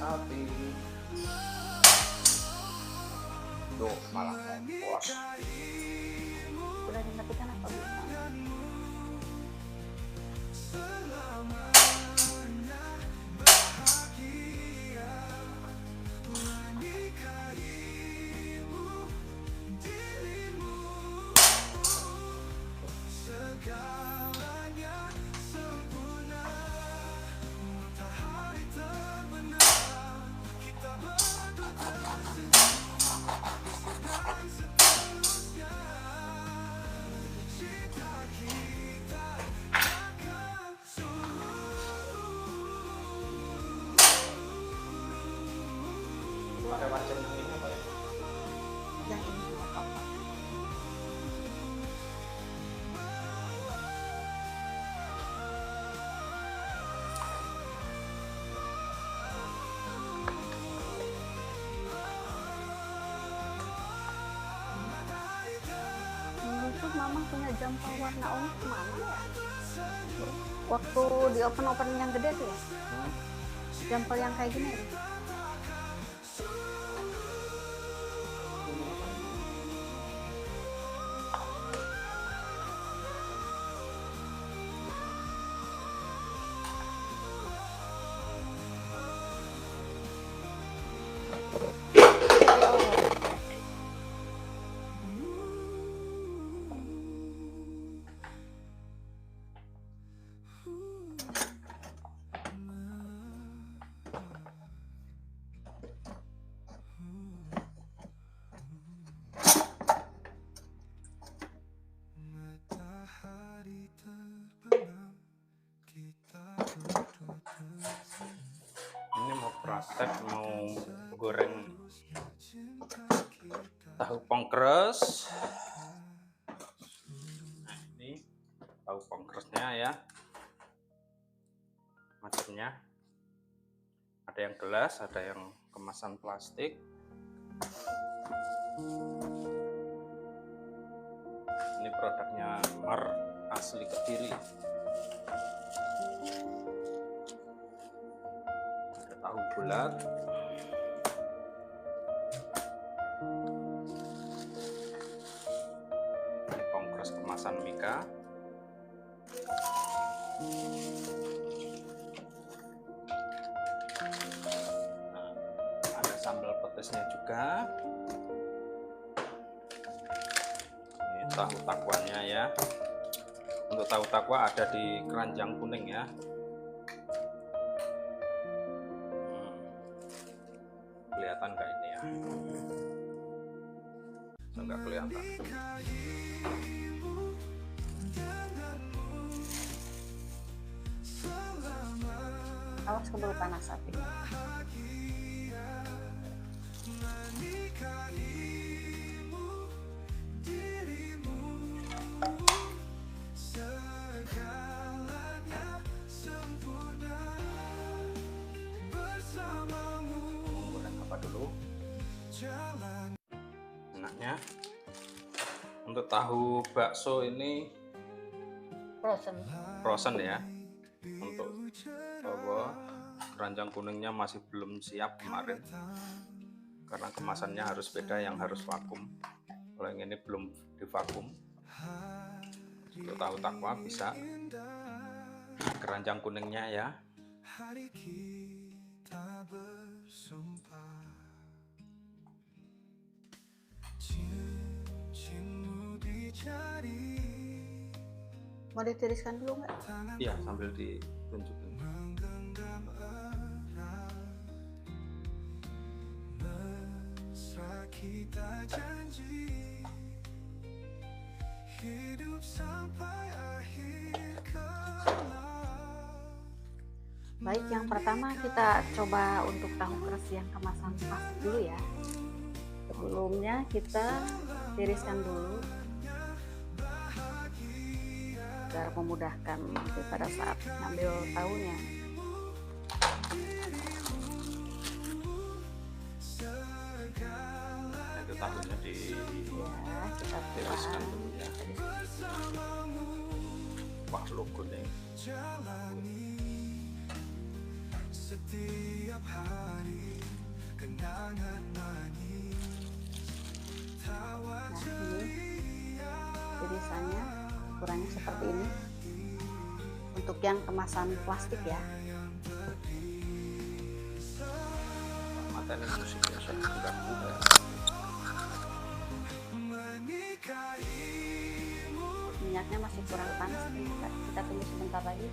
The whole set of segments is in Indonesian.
sapi. Tuh malah kompos. Udah dimatikan apa bisa? Ada macam ini apa ya? Yang ini apa? Itu mama punya jempol warna ungu kemana ya? Waktu di open yang gede tuh ya? Jempol yang kayak gini ya? Ini mau praktek mau goreng tahu pongkres. Nah, ini tahu pongkresnya ya. Macamnya ada yang gelas, ada yang kemasan plastik. Ini produknya Mar asli Kediri. Ada tahu bulat. Ini pongkres kemasan Mika. Nah, ada sambal petisnya juga. Ini tahu takwanya ya. Untuk tahu takwa ada di keranjang kuning ya. Kelihatan nggak ini ya? Nggak kelihatan. Awas keburu panas sapi. Goreng apa dulu? Enaknya untuk tahu bakso ini frozen ya. Untuk keranjang kuningnya masih belum siap kemarin karena kemasannya harus beda, yang harus vakum. Kalau yang ini belum divakum. Untuk tahu takwa bisa keranjang kuningnya ya. Mau ditiriskan dulu nggak? Iya, sambil ditunjukin. Baik, yang pertama kita coba untuk tahu keres yang kemasan plastik dulu ya. Sebelumnya kita tiriskan dulu agar memudahkan pada saat ngambil tahunya. Itu tahunya Ya, kita tiriskan buang. dulu ya. Wah, logo nih. ini irisannya ukurannya seperti ini untuk yang kemasan plastik ya. Matanya musik biasa mengganggu ya. Minyaknya masih kurang panas, kita tunggu sebentar lagi.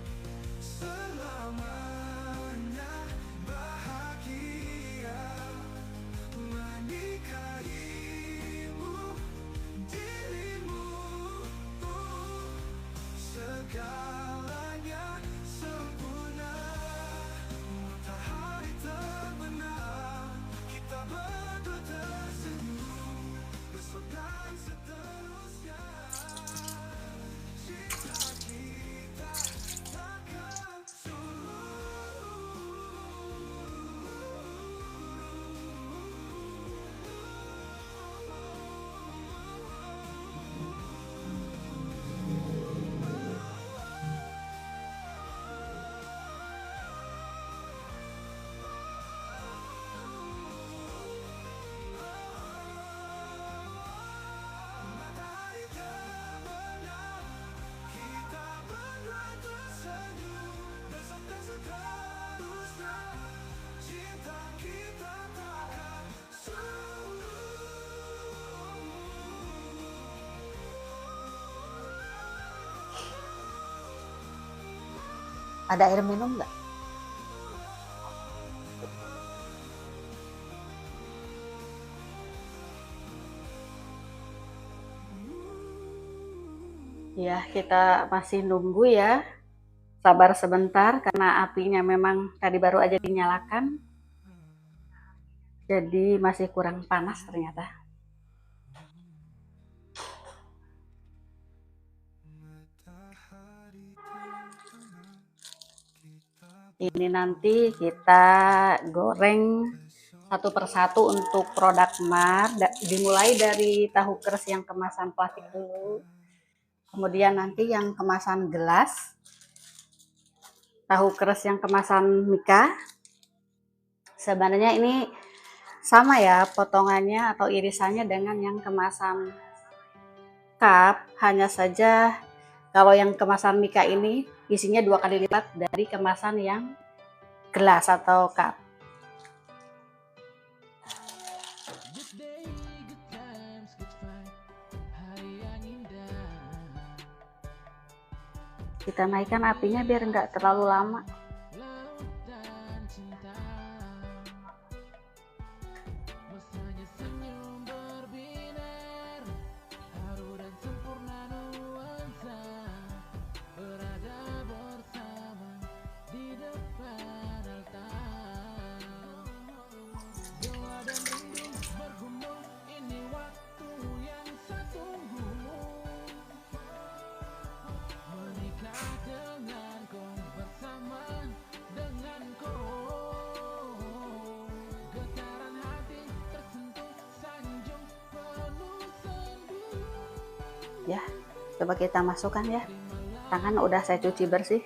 Ada air minum nggak? Ya, kita masih nunggu ya. Sabar sebentar karena apinya memang tadi baru aja dinyalakan. Jadi masih kurang panas ternyata. Ini nanti kita goreng satu persatu untuk produk Mar. Dimulai dari tahu keres yang kemasan plastik dulu. Kemudian nanti yang kemasan gelas. Tahu keres yang kemasan mika. Sebenarnya ini sama ya potongannya atau irisannya dengan yang kemasan cup. Hanya saja kalau yang kemasan mika ini isinya 2 kali lipat dari kemasan yang gelas atau cup. Kita naikkan apinya biar nggak terlalu lama. Ya, coba kita masukkan ya. Tangan udah saya cuci bersih.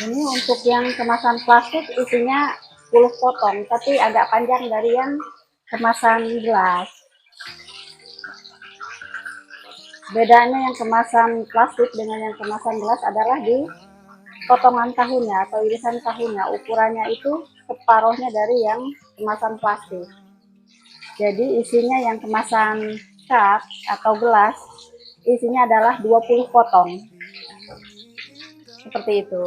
Ini untuk yang kemasan plastik isinya 10 potong, tapi agak panjang dari yang kemasan gelas. Bedanya yang kemasan plastik dengan yang kemasan gelas adalah di potongan tahunya atau irisan tahunya. Ukurannya itu separuhnya dari yang kemasan plastik. Jadi isinya yang kemasan cup atau gelas isinya adalah 20 potong. Seperti itu.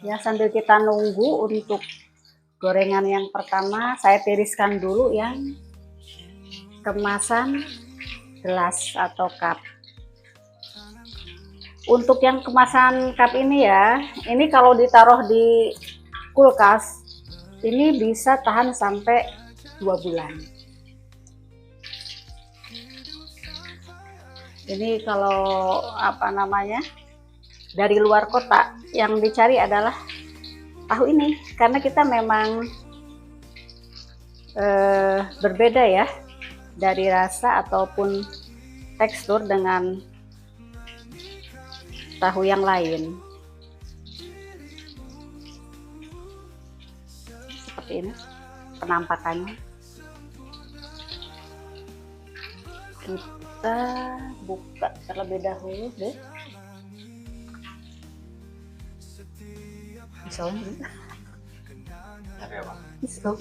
Ya, sambil kita nunggu untuk gorengan yang pertama, saya tiriskan dulu yang kemasan gelas atau cup. Untuk yang kemasan cup ini ya, ini kalau ditaruh di kulkas, ini bisa tahan sampai 2 bulan. Ini kalau apa namanya, dari luar kota yang dicari adalah tahu ini, karena kita memang berbeda ya dari rasa ataupun tekstur dengan tahu yang lain. Seperti ini penampakannya. Kita buka terlebih dahulu deh. Misalnya pisau.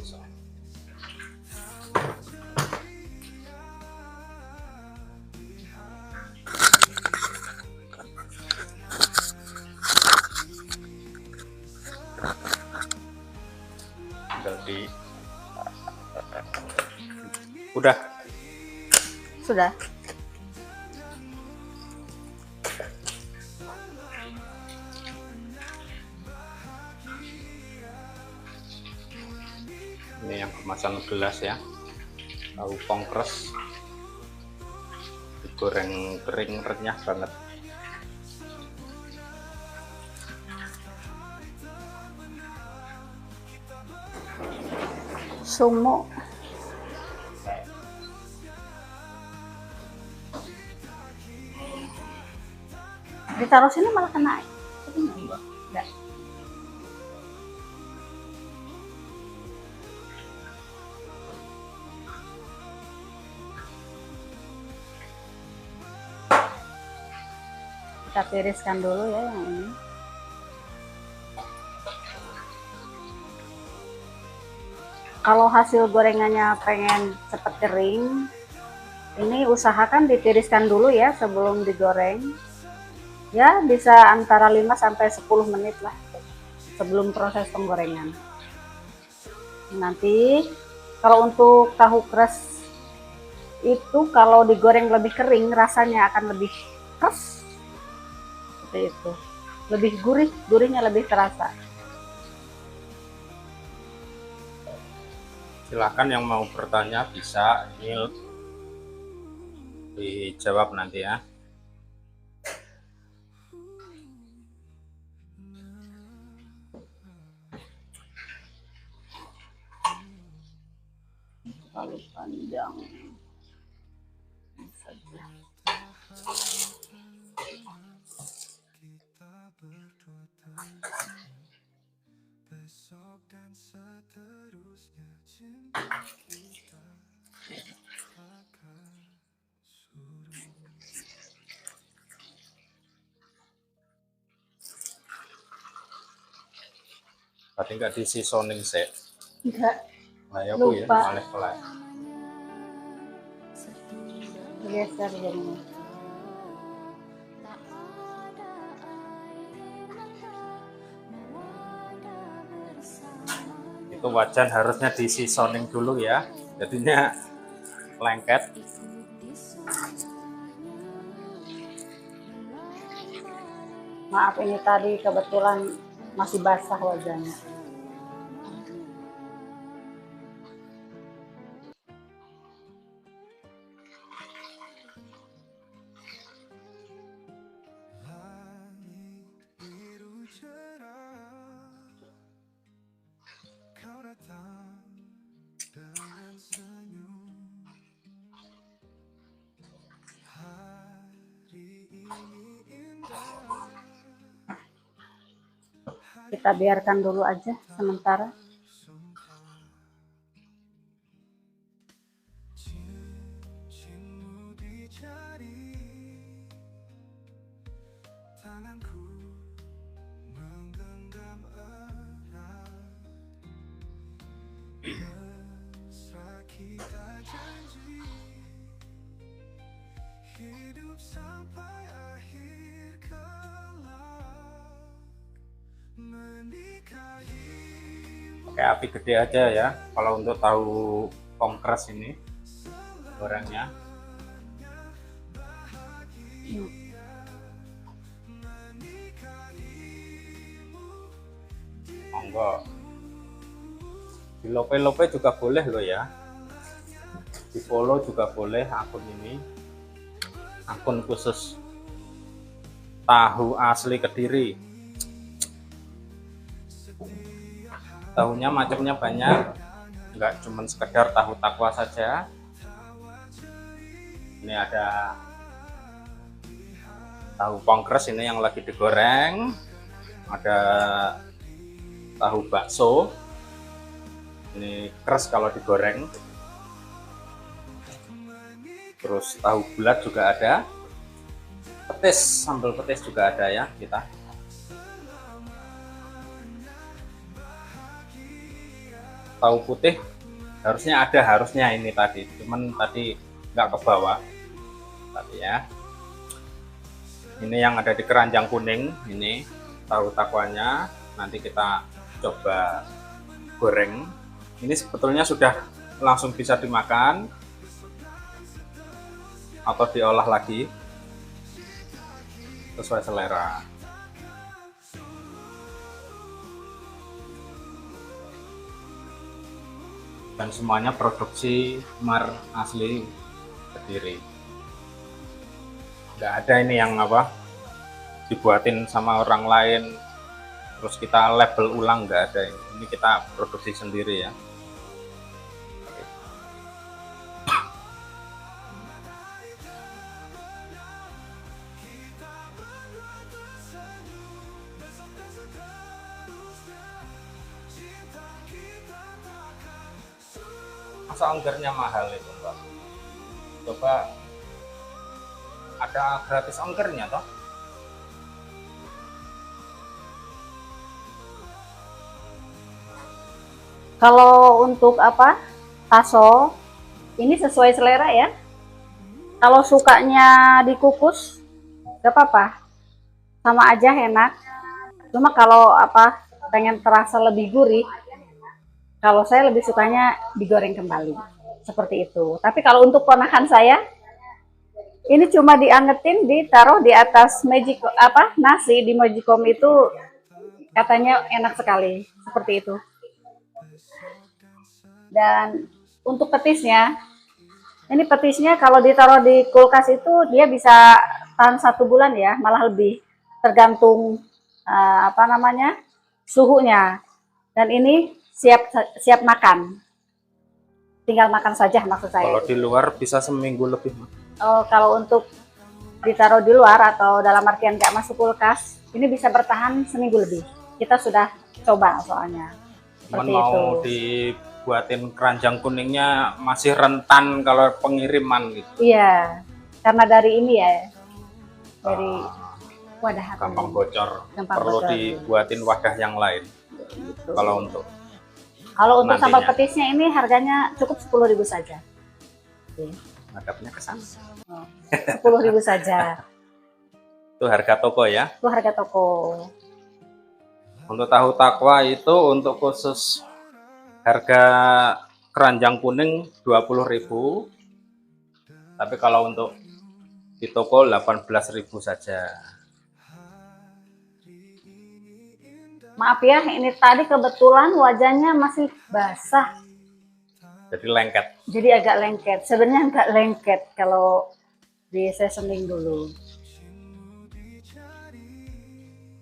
Jadi udah Sudah. Ini yang kemasan gelas ya, tahu pongkres digoreng kering renyah banget. Sumo. Ditaruh sini malah kena. Enggak. Kita tiriskan dulu ya yang ini. Kalau hasil gorengannya pengen cepat kering, ini usahakan ditiriskan dulu ya sebelum digoreng. Ya, bisa antara 5 sampai 10 menit lah sebelum proses penggorengan. Nanti kalau untuk tahu keras itu kalau digoreng lebih kering rasanya akan lebih keras. Seperti itu. Lebih gurih, gurihnya lebih terasa. Silakan yang mau bertanya bisa, ini dijawab nanti ya. Terlalu panjang saja. Tadi nggak di seasoning sih. Enggak. Nah, ya Bu ya, Lupa. malah pelan. Geser jadinya. Itu wajan harusnya di seasoning dulu ya, jadinya lengket. Maaf ini tadi kebetulan masih basah wajannya. Kita biarkan dulu aja sementara. Pakai api gede aja ya kalau untuk tahu pongkres ini gorengnya. Monggo di lope-lope juga boleh loh ya, di follow juga boleh akun ini, akun khusus tahu asli Kediri. Tahunya macamnya banyak, nggak cuman sekedar tahu takwa saja. Ini ada tahu pongkres ini yang lagi digoreng, ada tahu bakso ini keras kalau digoreng, terus tahu bulat juga ada, petis, sambal petis juga ada ya kita. Tahu putih harusnya ini tadi, cuman tadi nggak ke bawah tadi ya. Ini yang ada di keranjang kuning, ini tahu takwanya. Nanti kita coba goreng. Ini sebetulnya sudah langsung bisa dimakan atau diolah lagi sesuai selera. Dan semuanya produksi Mar asli Kediri. Nggak ada ini yang apa dibuatin sama orang lain terus kita label ulang, nggak ada. Ini kita produksi sendiri ya. Masa ongkirnya mahal itu, Mbak? Coba ada gratis ongkirnya toh? Kalau untuk apa taso ini sesuai selera ya. Kalau sukanya dikukus gak apa-apa, sama aja enak. Cuma kalau apa pengen terasa lebih gurih, kalau saya lebih sukanya digoreng kembali seperti itu. Tapi kalau untuk ponakan saya ini cuma diangetin, ditaruh di atas magic apa nasi di magicom itu, katanya enak sekali seperti itu. Dan untuk petisnya, ini petisnya kalau ditaruh di kulkas itu dia bisa tahan 1 bulan ya, malah lebih, tergantung apa namanya suhunya. Dan ini siap makan, tinggal makan saja maksud saya. Kalau di luar bisa seminggu lebih. Oh, kalau untuk ditaruh di luar atau dalam artian nggak masuk kulkas, ini bisa bertahan seminggu lebih. Kita sudah coba soalnya. Cuman mau dibuatin keranjang kuningnya masih rentan kalau pengiriman gitu. Iya, karena dari ini ya, dari wadah gampang bocor. Perlu bocor. Dibuatin wadah yang lain. Gitu. Kalau untuk sambal petisnya ini harganya cukup 10.000 saja. Ngadapnya ke sana. 10.000 saja. Itu harga toko ya? Itu harga toko. Untuk tahu takwa itu untuk khusus harga keranjang kuning 20.000. Tapi kalau untuk di toko 18.000 saja. Maaf ya, ini tadi kebetulan wajahnya masih basah. Jadi lengket. Jadi agak lengket. Sebenarnya enggak lengket kalau di seasoning dulu.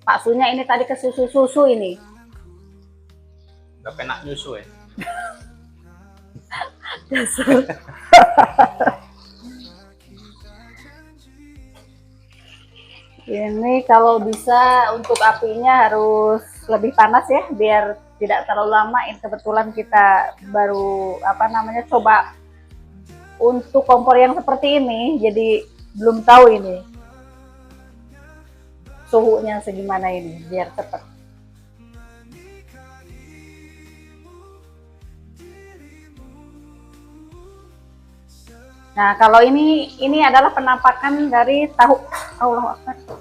Baksonya ini tadi ke susu ini. Gak penak nyusu ya? Ini kalau bisa untuk apinya harus lebih panas ya, biar tidak terlalu lama. Ini kebetulan kita baru apa namanya coba untuk kompor yang seperti ini, jadi belum tahu ini suhunya segimana ini biar cepat. Nah, kalau ini adalah penampakan dari tahu. Allah Akbar.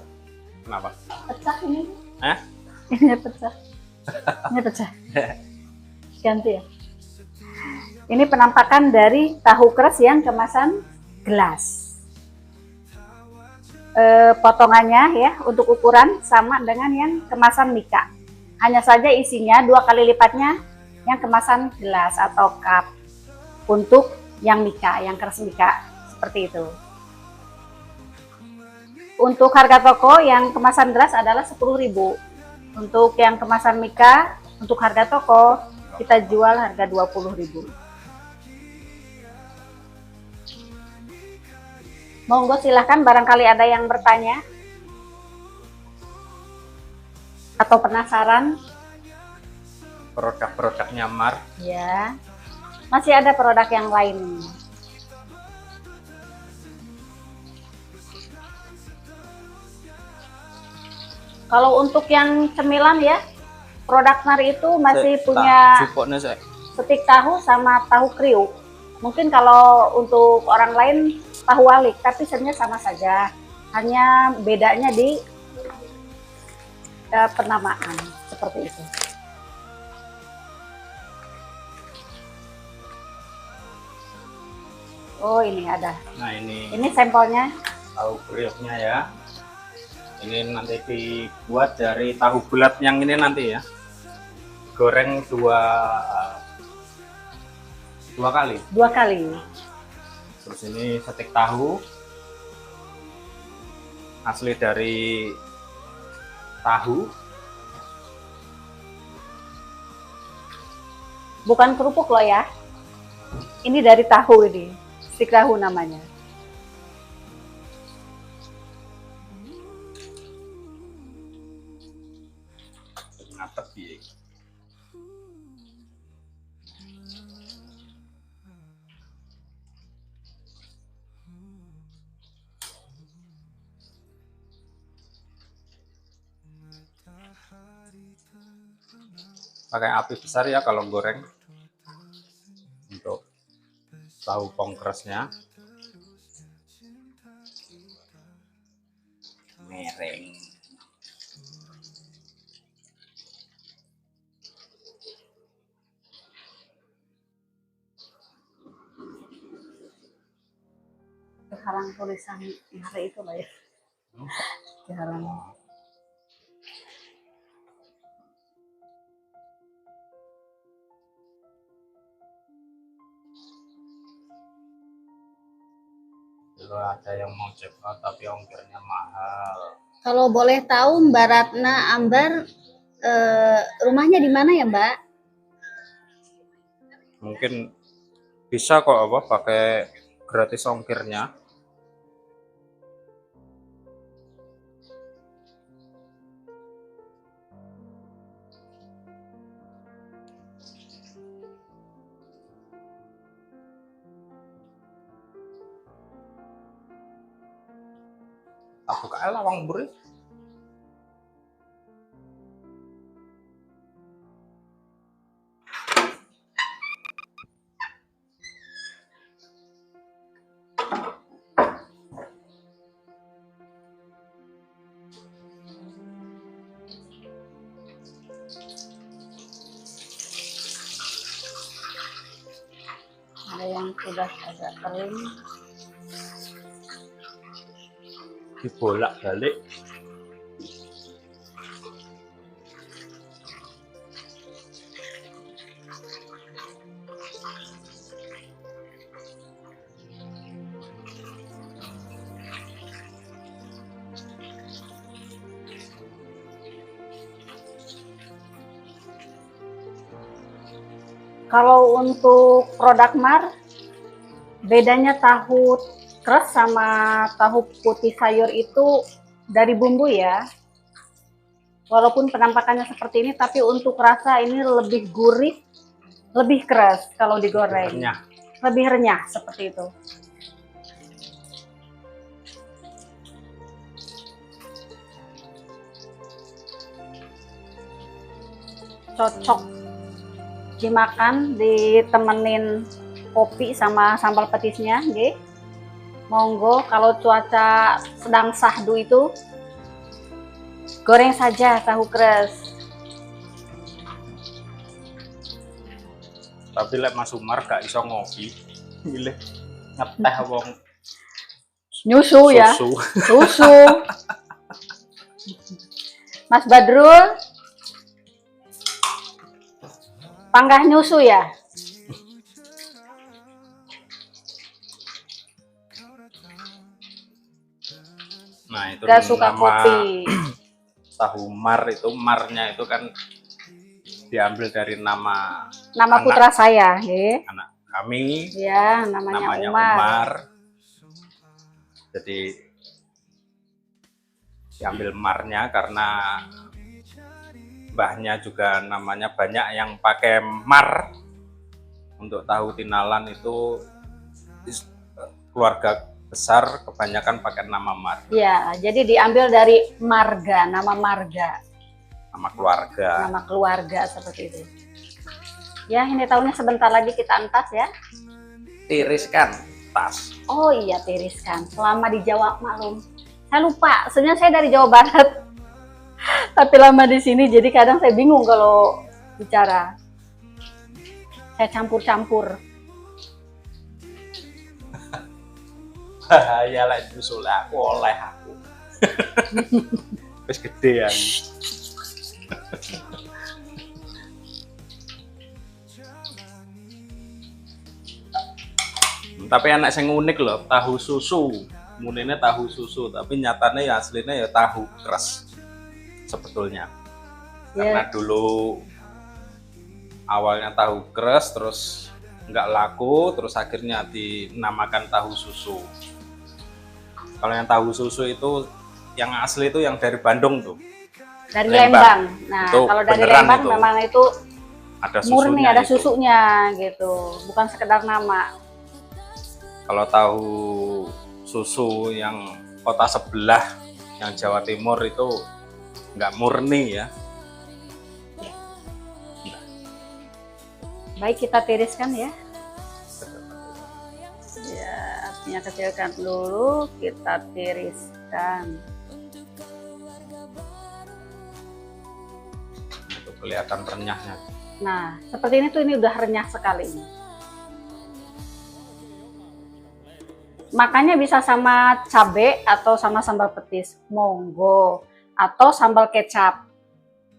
Kenapa? Pecah ini. Hah? Ini pecah. Ini pecah. Ganti ya. Ini penampakan dari tahu keras yang kemasan gelas. Potongannya ya untuk ukuran sama dengan yang kemasan mika. Hanya saja isinya 2 kali lipatnya yang kemasan gelas atau cup. Untuk yang mika, yang keras mika seperti itu. Untuk harga toko yang kemasan gelas adalah 10.000. Untuk yang kemasan mika untuk harga toko kita jual harga 20.000. Monggo silahkan, barangkali ada yang bertanya atau penasaran. Produk-produknya Mar. Ya, masih ada produk yang lain. Kalau untuk yang cemilan ya, produk Mar itu masih punya stik tahu sama tahu kriuk. Mungkin kalau untuk orang lain tahu walik, tapi sebenarnya sama saja. Hanya bedanya di penamaan seperti itu. Oh, ini ada. Nah, ini sampelnya. Tahu kriuknya ya. Ini nanti dibuat dari tahu bulat yang ini nanti ya. Goreng dua kali. Terus ini stik tahu asli dari tahu, bukan kerupuk loh ya, ini dari tahu, ini stik tahu namanya. Pakai api besar ya kalau goreng. Untuk tahu pongkresnya mereng. Halang tulisan hari itu lah ya. Halang. Kalau ada yang mau check out tapi ongkirnya mahal. Kalau boleh tahu Mbak Ratna Ambar, rumahnya di mana ya Mbak? Mungkin bisa kok pakai gratis ongkirnya. Aku kayak lawang buri. Ada yang sudah agak kering. Dibolak-balik. Kalau untuk produk Mar, bedanya tahu keras sama tahu putih sayur itu dari bumbu ya. Walaupun penampakannya seperti ini, tapi untuk rasa ini lebih gurih, lebih keras kalau digoreng. Lebih renyah seperti itu. Cocok dimakan, ditemenin kopi sama sambal petisnya, nggih. Monggo, kalau cuaca sedang sahdu itu goreng saja tahu keras. Tapi lek Mas Umar gak iso ngopi, milih ngeteh wong nyusu ya. Susu. Mas Badrul panggah nyusu ya. Nah, itu gak suka nama kopi. Tahu Mar itu, marnya itu kan diambil dari nama Nama anak, putra saya, ya. anak kami. Ya, namanya Umar. Jadi diambil marnya karena mbahnya juga namanya banyak yang pakai mar. Untuk tahu tinalan itu keluarga besar kebanyakan pakai nama mar. Ya, jadi diambil dari marga, nama marga. Nama keluarga. Nama keluarga seperti itu. Ya, ini tahunnya sebentar lagi kita entas ya. Tiriskan tas. Oh iya, tiriskan. Selama di Jawa maklum. Saya lupa, sebenarnya saya dari Jawa Barat. Tapi lama di sini jadi kadang saya bingung kalau bicara. Saya campur-campur. Ya lah nyusul aku oleh aku. Wis gedean. Tapi anak saya unik loh, tahu susu. Munine tahu susu, tapi nyatanya ya aslinya ya tahu keras sebetulnya. Karena dulu awalnya tahu keras, terus nggak laku, terus akhirnya dinamakan tahu susu. Kalau yang tahu susu itu yang asli itu yang dari Bandung tuh. Dari Lembang. Nah, itu kalau dari Lembang itu, memang itu ada murni, ada itu. susunya gitu, bukan sekedar nama. Kalau tahu susu yang kota sebelah, yang Jawa Timur itu nggak murni ya. Baik, kita tiriskan ya. Ya, apinya kecilkan dulu, kita tiriskan. Itu kelihatan renyahnya. Nah, seperti ini tuh, ini udah renyah sekali ini. Makanya bisa sama cabai atau sama sambal petis, monggo, atau sambal kecap,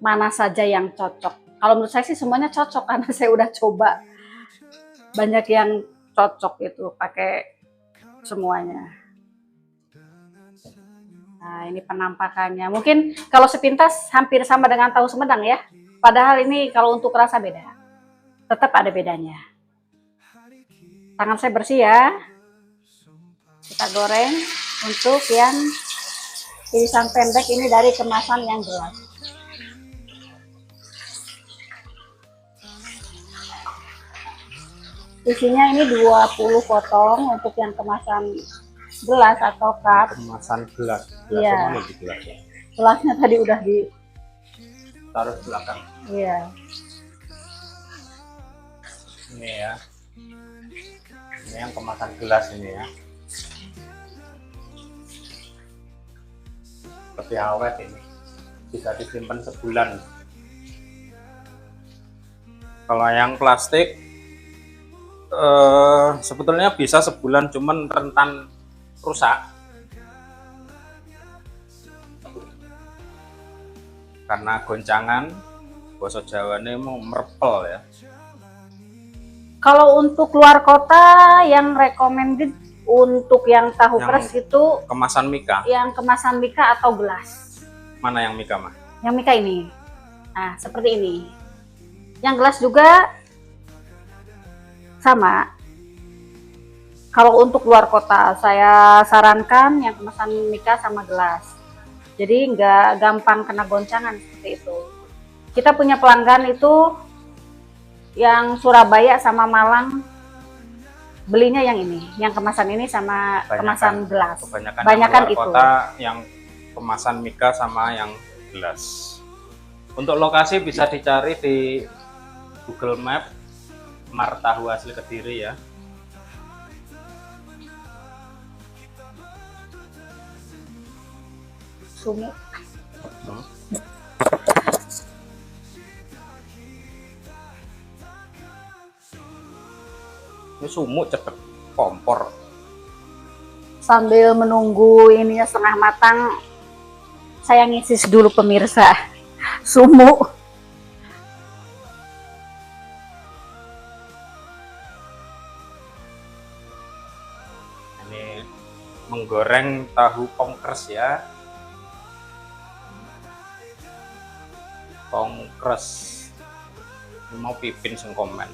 mana saja yang cocok. Kalau menurut saya sih semuanya cocok karena saya udah coba banyak yang cocok itu pakai semuanya. Nah, ini penampakannya. Mungkin kalau sepintas hampir sama dengan tahu Sumedang ya. Padahal ini kalau untuk rasa beda. Tetap ada bedanya. Tangan saya bersih ya. Kita goreng. Untuk yang irisan pendek ini dari kemasan yang gelas. Isinya ini 20 potong untuk yang kemasan gelas atau cup. Kemasan gelas. Iya. Gelas ya. Gelasnya tadi udah di taruh belakang. Iya. Ini ya. Ini yang kemasan gelas ini ya. Lebih awet ini. Bisa disimpan sebulan. Kalau yang plastik sebetulnya bisa sebulan, cuman rentan rusak karena goncangan. Bahasa Jawane mau merpel ya. Kalau untuk luar kota yang recommended untuk yang tahu keras itu kemasan Mika. Yang kemasan Mika atau gelas. Mana yang Mika mah? Yang Mika ini. Nah, seperti ini. Yang gelas juga sama. Kalau untuk luar kota saya sarankan yang kemasan Mika sama gelas. Jadi nggak gampang kena goncangan seperti itu. Kita punya pelanggan itu yang Surabaya sama Malang belinya yang ini, yang kemasan ini sama kemasan gelas. Kebanyakan yang luar kota yang kemasan Mika sama yang gelas. Untuk lokasi bisa dicari di Google Map, Mar Tahu Asli Kediri ya. Sumuk. Ini sumuk cepet kompor. Sambil menunggu ininya setengah matang, saya ngisis dulu pemirsa. Sumuk. Ini menggoreng tahu pongkres ya. Pongkres. Mau Pipin sing komen.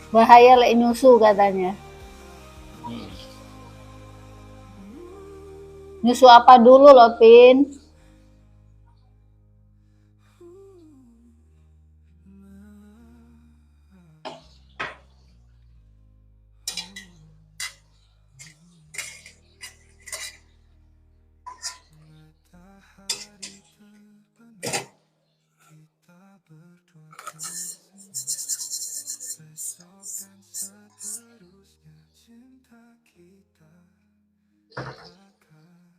Bahaya lek nyusu katanya. Nyusu apa dulu loh, Pin?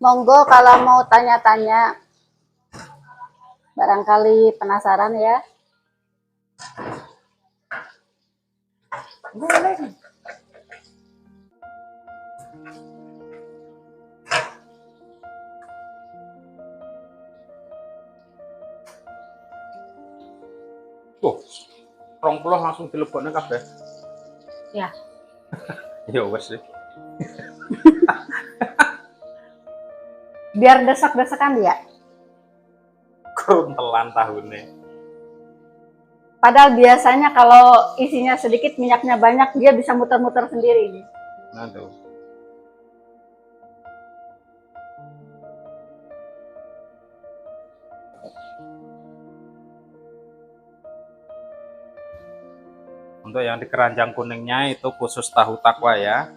Monggo kalau mau tanya-tanya, barangkali penasaran ya. Boleh. Oh, 20 langsung dilebokne kabeh. Ya. Ya wes sih. Biar desak-desakan dia. Keruntelan tahunnya. Padahal biasanya kalau isinya sedikit, minyaknya banyak, dia bisa muter-muter sendiri. Nah tuh. Untuk yang di keranjang kuningnya itu khusus tahu takwa ya.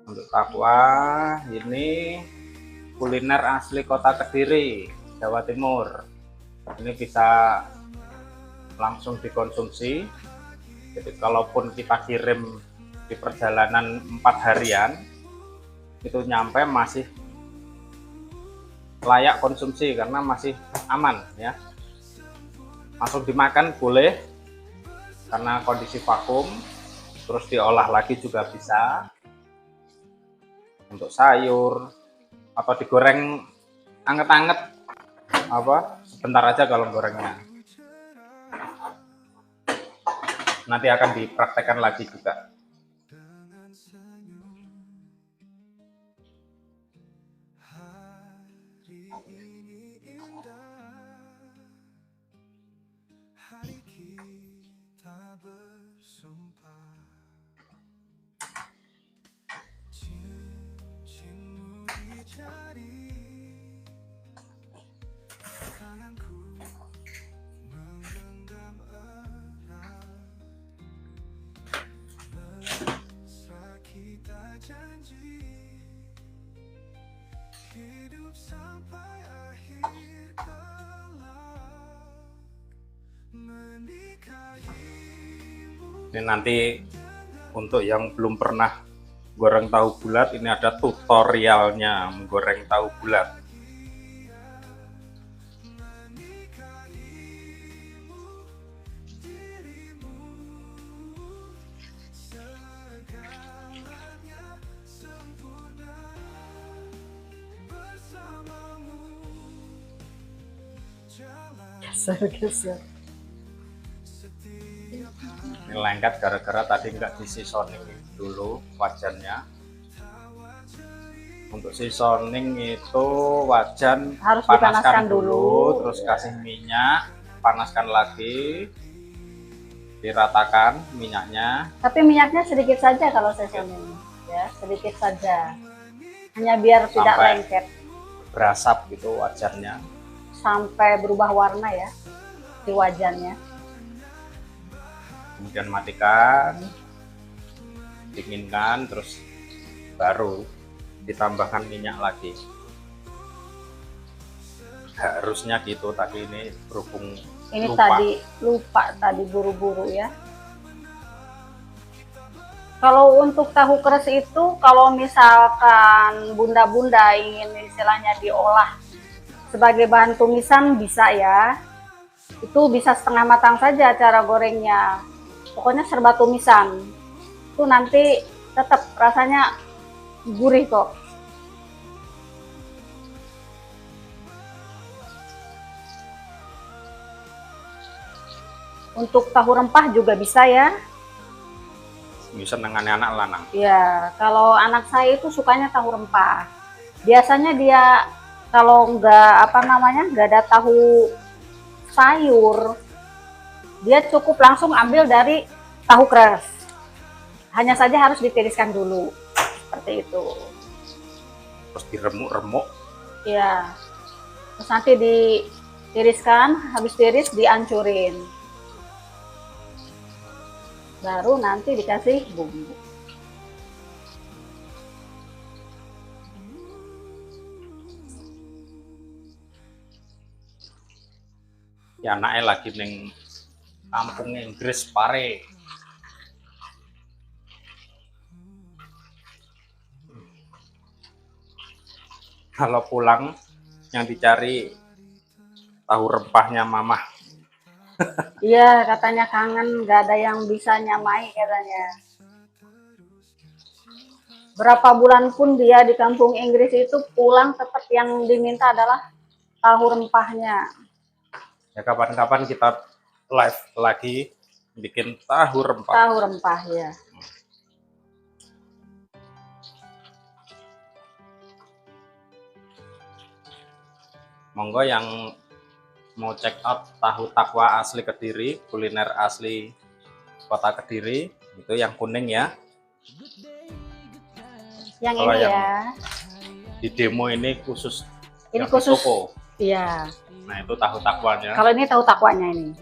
Untuk takwa ini kuliner asli kota Kediri, Jawa Timur. Ini bisa langsung dikonsumsi. Jadi kalaupun kita kirim di perjalanan 4 harian, itu nyampe masih layak konsumsi karena masih aman ya. Langsung dimakan boleh karena kondisi vakum, terus diolah lagi juga bisa. Untuk sayur atau digoreng anget-anget, apa sebentar aja kalau gorengnya. Nanti akan dipraktekkan lagi juga. Ini nanti untuk yang belum pernah goreng tahu bulat, ini ada tutorialnya menggoreng tahu bulat. Geser-geser. Ini lengket gara-gara tadi nggak di seasoning dulu wajannya. Untuk seasoning itu wajan Harus panaskan dipanaskan dulu, dulu. terus kasih minyak, panaskan lagi, diratakan minyaknya. Tapi minyaknya sedikit saja kalau seasoning, ya sedikit saja. Hanya biar tidak Sampai lengket. berasap gitu wajannya. Sampai berubah warna ya di wajannya. Kemudian matikan, dinginkan, terus baru ditambahkan minyak lagi. Harusnya gitu, tadi ini berhubung Ini lupa. lupa tadi buru-buru ya. Kalau untuk tahu keres itu, kalau misalkan bunda-bunda ingin istilahnya diolah sebagai bahan tumisan bisa ya. Itu bisa setengah matang saja cara gorengnya. Pokoknya serba tumisan. Itu nanti tetap rasanya gurih kok. Untuk tahu rempah juga bisa ya. Bisa nengane anak lanang. Ya, kalau anak saya itu sukanya tahu rempah. Biasanya dia kalau nggak nggak ada tahu sayur, dia cukup langsung ambil dari tahu keras. Hanya saja harus ditiriskan dulu, seperti itu. Terus diremuk-remuk. Ya, terus nanti ditiriskan, habis tiris dihancurin. Baru nanti dikasih bumbu. Ya anaknya lagi neng kampung Inggris Pare. Kalau pulang yang dicari tahu rempahnya mamah. Iya, katanya kangen, nggak ada yang bisa nyamai katanya. Berapa bulan pun dia di kampung Inggris itu pulang tetap yang diminta adalah tahu rempahnya. Ya kapan-kapan kita live lagi bikin tahu rempah. Tahu rempah ya. Monggo yang mau check out tahu takwa asli Kediri, kuliner asli kota Kediri, itu yang kuning ya. Yang Kalau ini yang ya. di demo ini khusus. Ini yang khusus. di toko. Iya. Nah itu tahu takwanya. Kalau ini tahu takwanya ini.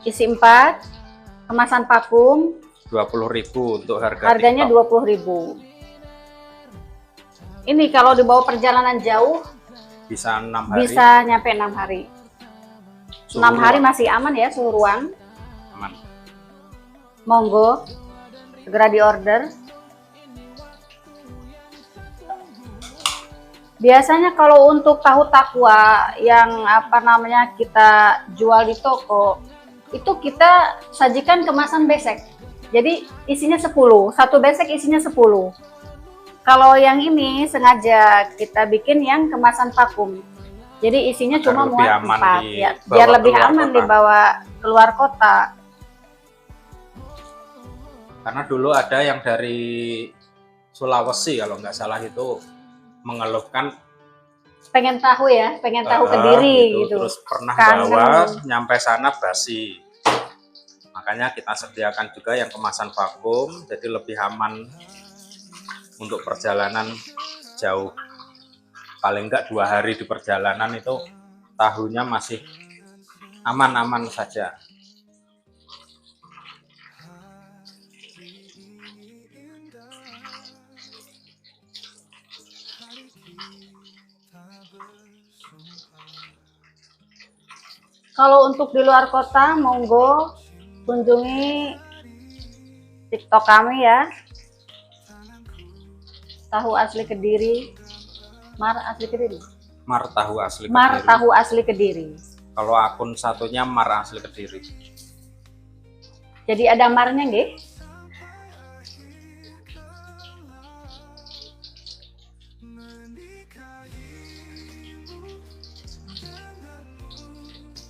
Isi 4, kemasan vakum. 20.000 untuk Harganya 20.000. Ini kalau dibawa perjalanan jauh bisa 6 hari. Bisa nyampe 6 hari. Suhu 6 hari ruang. masih aman ya suhu ruang. Aman. Monggo segera diorder. Biasanya kalau untuk tahu takwa yang kita jual di toko, itu kita sajikan kemasan besek. Jadi isinya 10, satu besek isinya 10. Kalau yang ini sengaja kita bikin yang kemasan vakum. Jadi isinya cuma muat 4 ya, biar lebih aman dibawa keluar kota. Karena dulu ada yang dari Sulawesi kalau nggak salah itu mengeluhkan pengen tahu Kediri gitu. Terus pernah Kangen. bawa nyampe sana basi. Makanya kita sediakan juga yang kemasan vakum, jadi lebih aman untuk perjalanan jauh. Paling enggak 2 hari di perjalanan itu tahunya masih aman-aman saja. Kalau untuk di luar kota, monggo kunjungi TikTok kami ya. Tahu asli Kediri, Mar asli Kediri. Mar tahu asli Kediri. Mar tahu asli Kediri. Kalau akun satunya Mar asli Kediri. Jadi ada marnya nggih?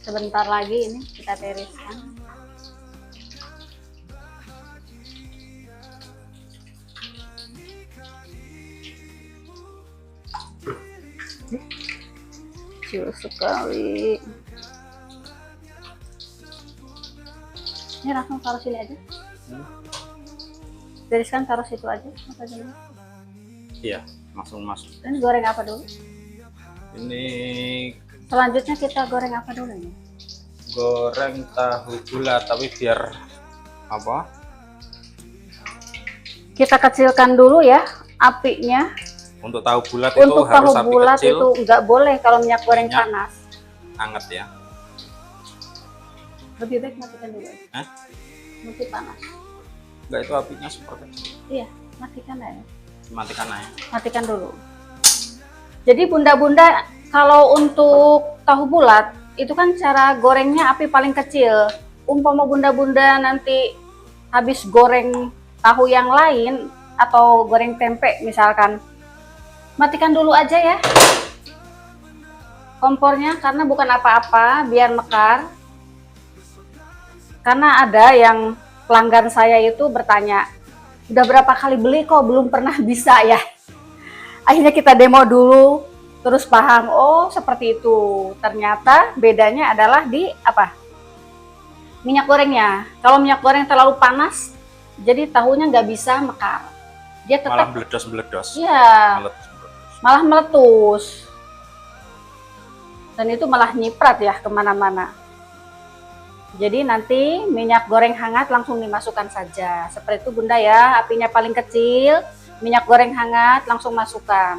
Sebentar lagi ini kita tiriskan. Kecil sekali. Ini langsung taruh sini aja. Tiriskan taruh situ aja. Iya, langsung masuk. Ini goreng apa dulu? Ini Selanjutnya kita goreng apa dulu nih? goreng tahu bulat, tapi biar apa? Kita kecilkan dulu ya apinya. Untuk tahu bulat Untuk itu harus tahu api bulat kecil, itu nggak boleh kalau minyak goreng minyak panas. anget ya. Lebih baik matikan dulu. Hah? Masih panas. Enggak, itu apinya super kecil. Iya, matikan aja. Matikan aja. Matikan dulu. Jadi bunda-bunda, kalau untuk tahu bulat itu kan cara gorengnya api paling kecil. Umpama bunda-bunda nanti habis goreng tahu yang lain atau goreng tempe misalkan, matikan dulu aja ya kompornya, karena bukan apa-apa, biar mekar. Karena ada yang pelanggan saya itu bertanya, udah berapa kali beli kok belum pernah bisa ya. Akhirnya kita demo dulu, terus paham, oh seperti itu. Ternyata bedanya adalah di apa? Minyak gorengnya. Kalau minyak goreng terlalu panas, jadi tahunya nggak bisa mekar. Dia Malah tetap, meledos-meledos. ya, Meledos-meledos. malah meletus. Dan itu malah nyiprat ya kemana-mana. Jadi nanti minyak goreng hangat langsung dimasukkan saja. Seperti itu Bunda ya, apinya paling kecil, minyak goreng hangat langsung masukkan.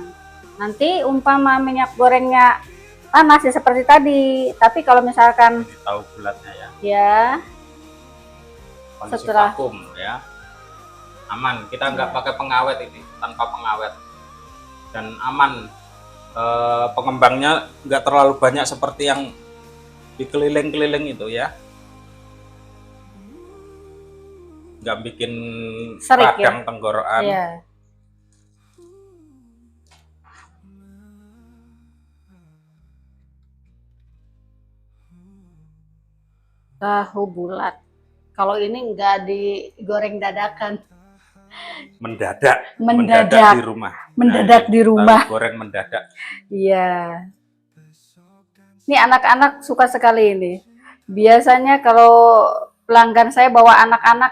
Nanti umpama minyak gorengnya panas ya seperti tadi. Tapi kalau misalkan Ini tahu bulatnya ya. ya Kondisi setelah vakum ya. Aman, kita nggak Ya. pakai pengawet ini, tanpa pengawet. Dan aman. Pengembangnya nggak terlalu banyak seperti yang di keliling-keliling itu ya. Nggak bikin Serik ya? radang tenggorokan. ya. Tahu bulat. Kalau ini nggak digoreng dadakan. Mendadak Mendadak. di rumah. Mendadak Nah, di rumah. tahu goreng mendadak. Iya. Ini anak-anak suka sekali ini. Biasanya kalau pelanggan saya bawa anak-anak,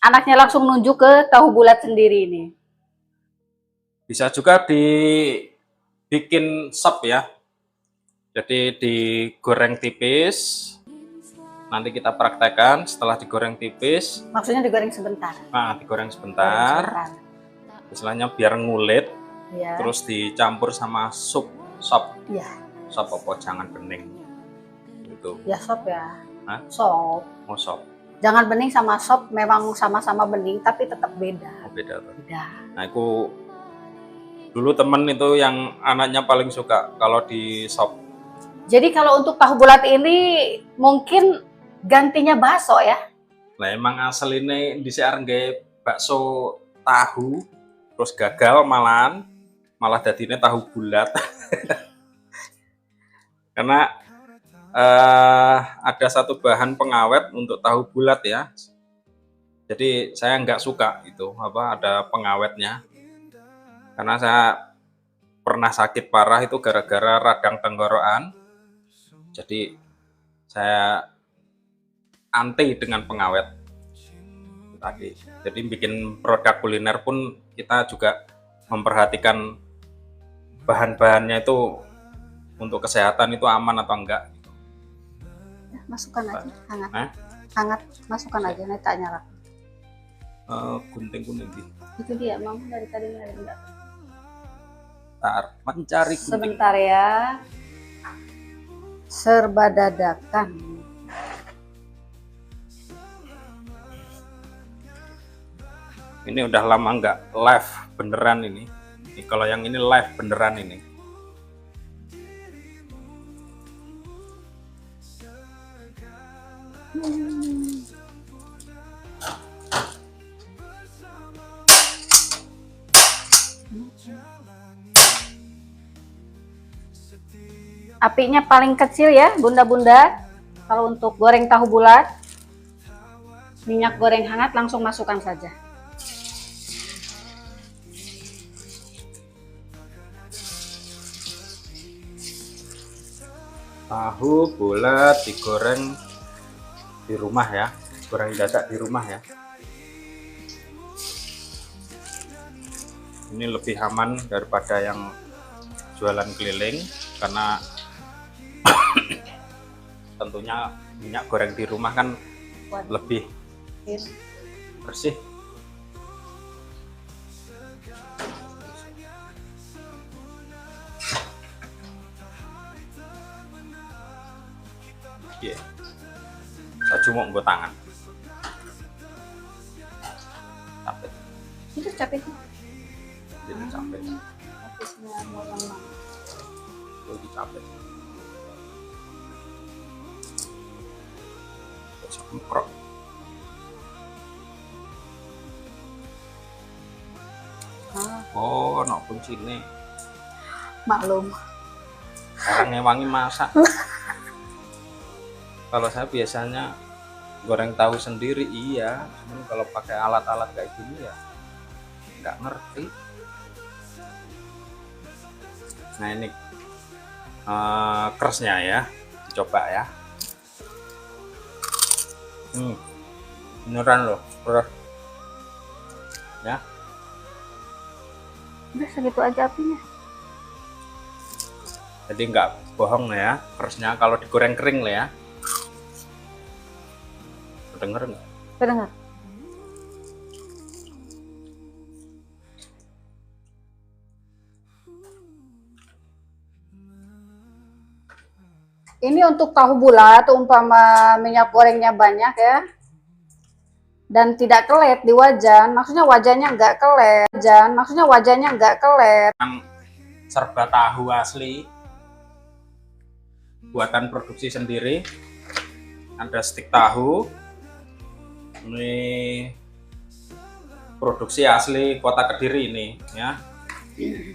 anaknya langsung nunjuk ke tahu bulat sendiri ini. Bisa juga dibikin sop ya. Jadi digoreng tipis. Nanti kita praktekkan setelah digoreng tipis. Maksudnya digoreng sebentar. Nah, digoreng sebentar. Istilahnya biar ngulit. Ya. Terus dicampur sama sop. Ya. Sop apa jangan bening. Gitu. Ya sop ya. Hah? Sop. Mau sop. Jangan bening sama sop memang sama-sama bening tapi tetap beda. Oh, beda tuh. Beda. Nah, aku dulu temen itu yang anaknya paling suka kalau di sop. Jadi kalau untuk tahu bulat ini mungkin gantinya bakso ya. Nah, emang asal ini di nggak bakso tahu, terus gagal malah jadinya tahu bulat. Karena ada satu bahan pengawet untuk tahu bulat ya. Jadi saya nggak suka itu ada pengawetnya. Karena saya pernah sakit parah itu gara-gara radang tenggorokan. Jadi saya anti dengan pengawet tadi. Jadi bikin produk kuliner pun kita juga memperhatikan bahan-bahannya itu untuk kesehatan itu aman atau enggak. Ya, masukkan aja hangat. Hah? Hangat masukkan aja nanti tak nyala. Gunting kuning Itu dia mama dari tadi nyari enggak. Mencari gunting. Sebentar ya. Serba dadakan. Ini udah lama nggak live beneran ini. Kalau yang ini live beneran ini. Apinya paling kecil ya bunda-bunda. Kalau untuk goreng tahu bulat, minyak goreng hangat langsung masukkan saja. Tahu bulat digoreng di rumah ya, goreng dadak di rumah ya. Ini lebih aman daripada yang jualan keliling karena tentunya minyak goreng di rumah kan lebih bersih. Iya, saya cuma nggo tangan. Capek, Itu capek. jadi capek. Habisnya mau lama. Jadi capek. Terus mkrok. Oh, no kuncine. Maklum. Orang ngewangi masak. Kalau saya biasanya goreng tahu sendiri iya, cuman kalau pakai alat-alat kayak gini ya nggak ngerti. Nah ini keresnya ya, coba ya. Beneran loh, keres ya. Udah segitu aja apinya. Jadi nggak bohong ya, keresnya kalau digoreng kering lah ya. Kedenger nggak? Kedengar. Ini untuk tahu bulat, umpama minyak gorengnya banyak ya, dan tidak kelet di wajan, maksudnya wajannya nggak kelet, Serba tahu asli, buatan produksi sendiri. Ada stik tahu, ini produksi asli kota Kediri ini ya.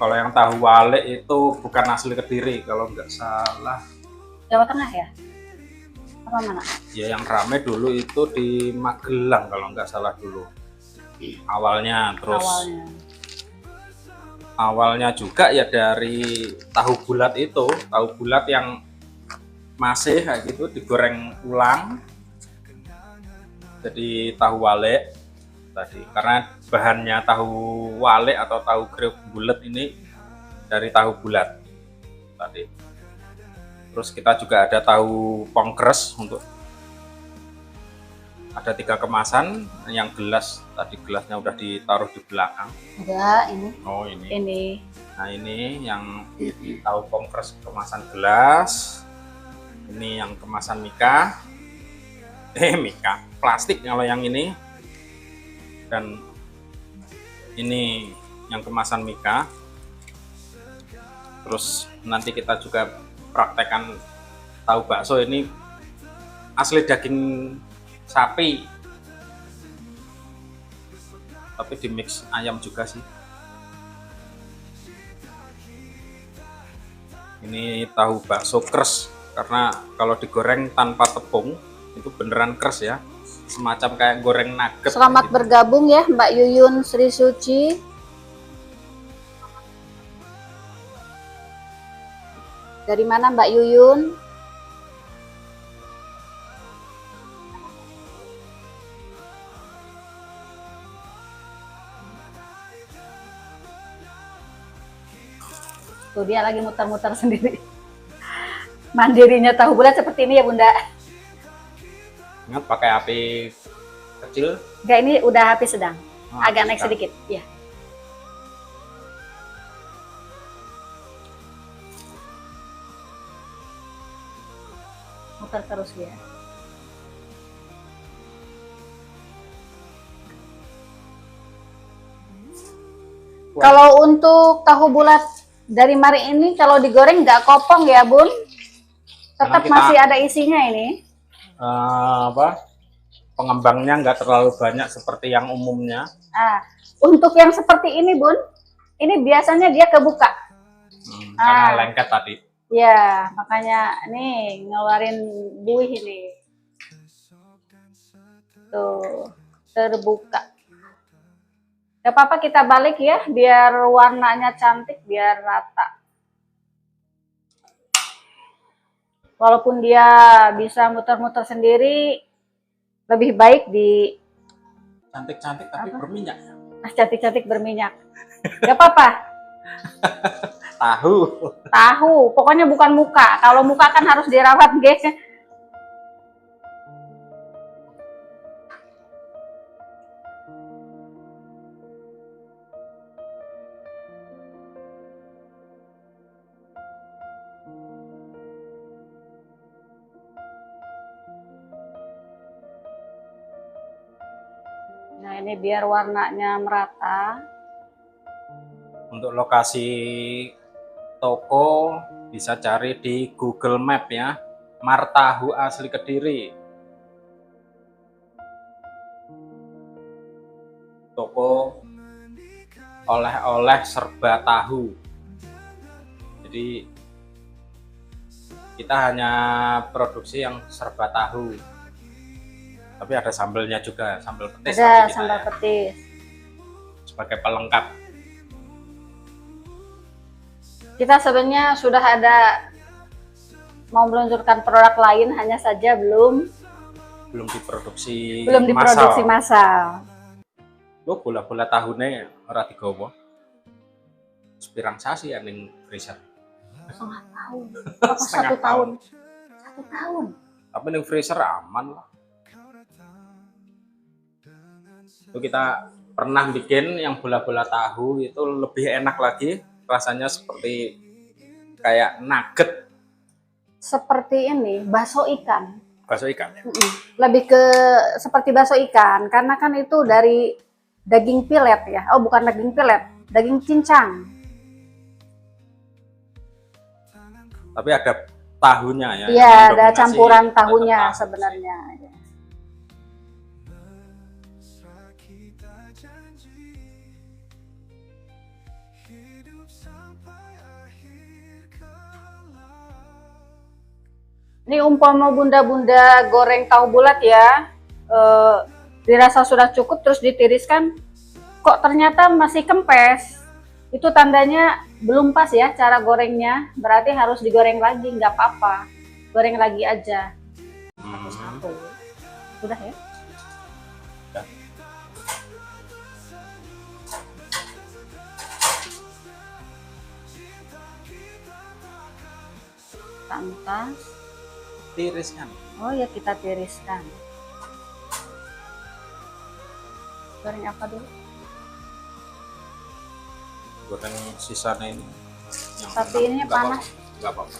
Kalau yang tahu wale itu bukan asli Kediri kalau nggak salah. Jawa Tengah ya? Apa mana? Ya yang rame dulu itu di Magelang kalau nggak salah dulu. Awalnya, terus awalnya juga ya dari tahu bulat itu, tahu bulat yang masih kayak gitu digoreng ulang jadi tahu wale tadi, karena bahannya tahu wale atau tahu kriuk bulat ini dari tahu bulat tadi. Terus kita juga ada tahu pongkres, untuk ada 3 kemasan. Yang gelas tadi, gelasnya udah ditaruh di belakang. Enggak, ini. Oh ini. Ini. Nah ini yang tahu pongkres kemasan gelas. Ini yang kemasan mika. Mika plastik kalau yang ini. Dan ini yang kemasan mika. Terus nanti kita juga praktekkan tahu bakso ini asli daging sapi, tapi di mix ayam juga sih. Ini tahu bakso kres, karena kalau digoreng tanpa tepung itu beneran kres ya, semacam kayak goreng nugget. Selamat gitu. Bergabung ya Mbak Yuyun Sri Suci. Dari mana Mbak Yuyun? Tuh dia lagi muter-muter sendiri. Mandirinya tahu bulat seperti ini ya Bunda. Ingat pakai api kecil? Enggak, ini udah api sedang. Agak naik sedikit, ya. Muter terus ya. Kalau untuk tahu bulat dari Mari ini kalau digoreng nggak kopong ya Bun? Tetap masih ada isinya ini. Pengembangnya nggak terlalu banyak seperti yang umumnya. Untuk yang seperti ini Bun, ini biasanya dia kebuka. Karena lengket tadi. Ya, makanya nih ngeluarin buih ini. Tuh, terbuka. Gak apa-apa kita balik ya, biar warnanya cantik, biar rata. Walaupun dia bisa muter-muter sendiri, lebih baik di... Cantik-cantik tapi berminyak. Cantik-cantik berminyak. Gak apa-apa. Tahu, pokoknya bukan muka. Kalau muka kan harus dirawat, guys. Nah ini biar warnanya merata. Untuk lokasi toko bisa cari di Google Map ya, Martahu asli Kediri. Toko oleh-oleh serba tahu. Jadi kita hanya produksi yang serba tahu. Tapi ada sambelnya juga, sambal petis. Ada sambal petis. Sebagai pelengkap. Kita sebenarnya sudah ada mau meluncurkan produk lain, hanya saja belum diproduksi massal. Lo bola-bola tahunnya ora digawa. Sepirang sasi ya ning freezer. Setengah tahun. Apa satu tahun? 1 tahun. Tapi ning freezer aman lah. Itu kita pernah bikin yang bola-bola tahu itu lebih enak lagi, rasanya seperti kayak nugget. Seperti ini, bakso ikan. Bakso ikan ya? Lebih ke seperti bakso ikan, karena kan itu dari daging pilet ya. Oh, bukan daging pilet, daging cincang. Tapi ada tahunya ya? Iya, ada campuran tahunya sebenarnya. Ini umpama bunda-bunda goreng tahu bulat ya, dirasa sudah cukup terus ditiriskan, kok ternyata masih kempes, itu tandanya belum pas ya cara gorengnya, berarti harus digoreng lagi, nggak apa-apa, goreng lagi aja. Satu, sudah ya? Sudah. Santas. Tiriskan. Oh ya, kita tiriskan. Goreng apa dulu? Goreng sisanya ini. Tapi ini panas. Nggak apa-apa.